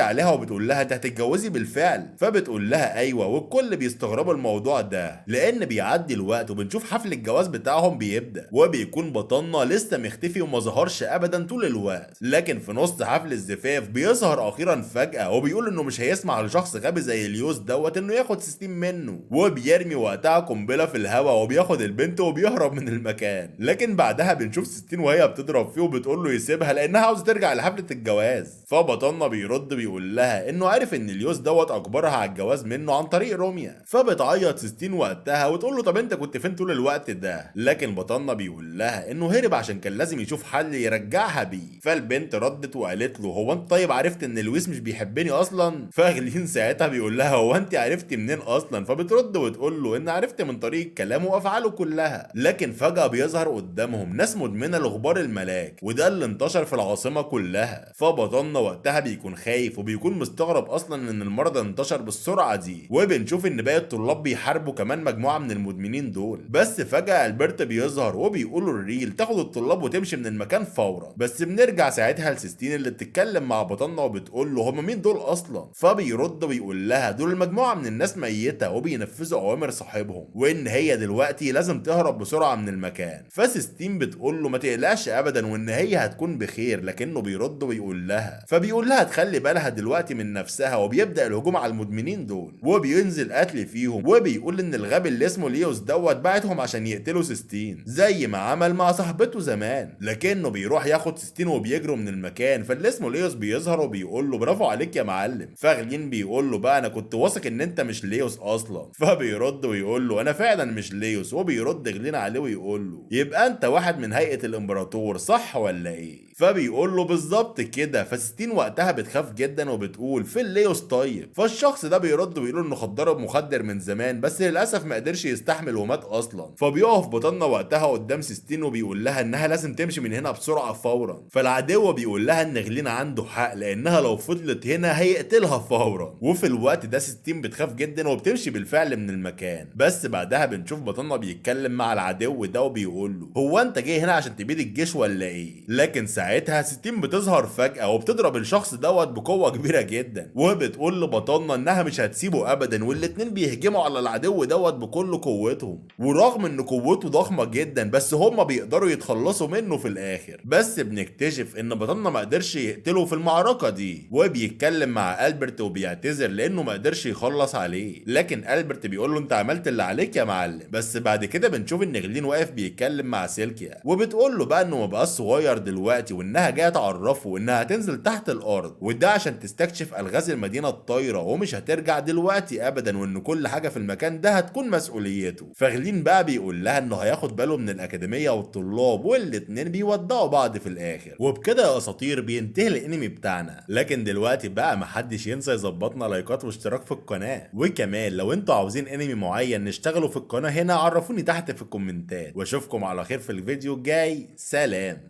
[SPEAKER 1] عليها وبتقول لها انت هتتجوزي بالفعل؟ فبتقول لها ايوه والكل بيستغربوا الموضوع ده لان بيعدي الوقت وبنشوف حفل الجواز بتاعهم بيبدا وبيكون بطلنا لسه مختفي وما ظهرش ابدا طول الوقت. لكن في نص حفل الزفاف بيظهر اخيرا فجأة وبيقول انه مش هيسمع لشخص غبي زي اليوس دوت انه ياخد سيستين منه وبيرمي وقتها قنبله في الهواء وبياخد البنت وبيهرب من المكان. لكن بعدها بنشوف سيستين وهي بتضرب فيه وبتقول له يسيبها لانها عاوزه ترجع لحفله الجواز. فبطلنا بيرد بيقول لها انه عارف ان اليوس دوت اجبرها على الجواز منه عن طريق روميا. فبتعيط سيستين وقتها وتقول له طب انت كنت فين طول الوقت ده؟ لكن بطلنا بيقول لها انه هرب عشان كان لازم يشوف حل يرجعها بيه. فالبنت ردت وقالت له هو انت طيب عرفت ان لويس مش بيحبني اصلا؟ فغلين ساعتها بيقول لها هو انت عرفتي منين اصلا؟ فبترد وتقول له ان عرفت من طريق كلامه وافعاله كلها. لكن فجأة بيظهر قدامهم ناس مدمنة لغبار الملاك وده اللي انتشر في العاصمة كلها. فبطلنا وقتها بيكون خايف وبيكون مستغرب اصلا ان المرض انتشر بالسرعة دي وبنشوف ان باقي الطلاب بيحاربوا كمان مجموعة من المدمنين دول. بس فجأة البرت بيظهر وبيقولوا الريل تاخد الطلاب وتمشي من المكان فورا. بس بنرجع ساعتها لسيستين اللي بتتكلم مع بطلنا وبتقول له هم مين دول اصلا؟ فبيرد ويقول لها دول المجموعة من الناس ميتة وبينفذوا اوامر صاحبهم وان هي دلوقتي لازم تهرب بسرعة من المكان. فسيستين بتقول له ما تقلقش ابدا وان هي هتكون بخير. لكنه بيرد ويقول لها فبيقول لها تخلي بالها دلوقتي من نفسها وبيبدأ الهجوم على المدمنين دول وبينزل قتل فيهم وبيقول ان الغبي اللي اسمه ليوس دوت بعتهم عشان يقتلوا سيستين زي ما عمل مع صاحبته زمان. لكنه بيروح ياخد سيستين وبيجروا من المكان، فاللي اسمه ليوس بيظهر وبيقول له برافو عليك يا معلم. فغلين بيقول له بقى انا كنت واثق ان انت مش ليوس اصلا. فبيرد ويقول له انا فعلا مش ليوس. وبيرد غلين عليه ويقول له يبقى انت واحد من هيئة الامبراطور صح ولا ايه؟ فبيقول له بالظبط كده. فستين وقتها بتخاف جدا وبتقول فين ليوس طيب؟ فالشخص ده بيرد ويقول انه ضرب مخدر من زمان بس للاسف ما قدرش يستحمل ومات اصلا. فبيقف بطلنا وقتها قدام سيستين وبيقول لها انها لازم تمشي من هنا بسرعه فورا. فالعدو بيقول لها ان غلين عنده حق لانها لو فضلت هنا هيقتلها فورا. وفي الوقت ده سيستين بتخاف جدا وبتمشي بالفعل من المكان. بس بعدها بنشوف بطلنا بيتكلم مع العدو ده وبيقول له هو انت جاي هنا عشان تبيد الجيش ولا ايه؟ لكن ساعتها سيستين بتظهر فجأة وبتضرب الشخص دوت بقوة كبيرة جدا وبتقول لبطلنا انها مش هتسيبه ابدا، والاتنين بيهجموا على العدو دوت بكل قوتهم. ورغم ان قوته ضخمة جدا بس هما بيقدروا يتخلصوا منه في الاخر. بس بنكتشف ان بطلنا ما قدرش يقتله في المعركة دي وبيتكلم مع ألبرت وبيعتذر لانه ما قدرش يخلص عليه. لكن ألبرت بيقول له انت عملت اللي عليك يا معلم. بس بعد كده بنشوف ان غلين واقف بيتكلم مع سيلكيا وبتقول له بقى انه ما بقاش صغير دلوقتي وانها جايه تعرفه انها هتنزل تحت الارض وده عشان تستكشف الغاز المدينه الطايره ومش هترجع دلوقتي ابدا وان كل حاجه في المكان ده هتكون مسؤوليته. فغلين بقى بيقول لها انه هياخد باله من الاكاديميه والطلاب والاتنين بيودعوا بعض في الاخر. وبكده يا اساطير بينتهي الانمي بتاعنا. لكن دلوقتي بقى محدش ينسى يظبطنا لايكات واشتراك في القناه. وكمان لو انتوا عاوزين انمي معين نشتغله في القناه هنا عرفوني تحت في الكومنتات. واشوفكم على خير في الفيديو الجاي. سلام.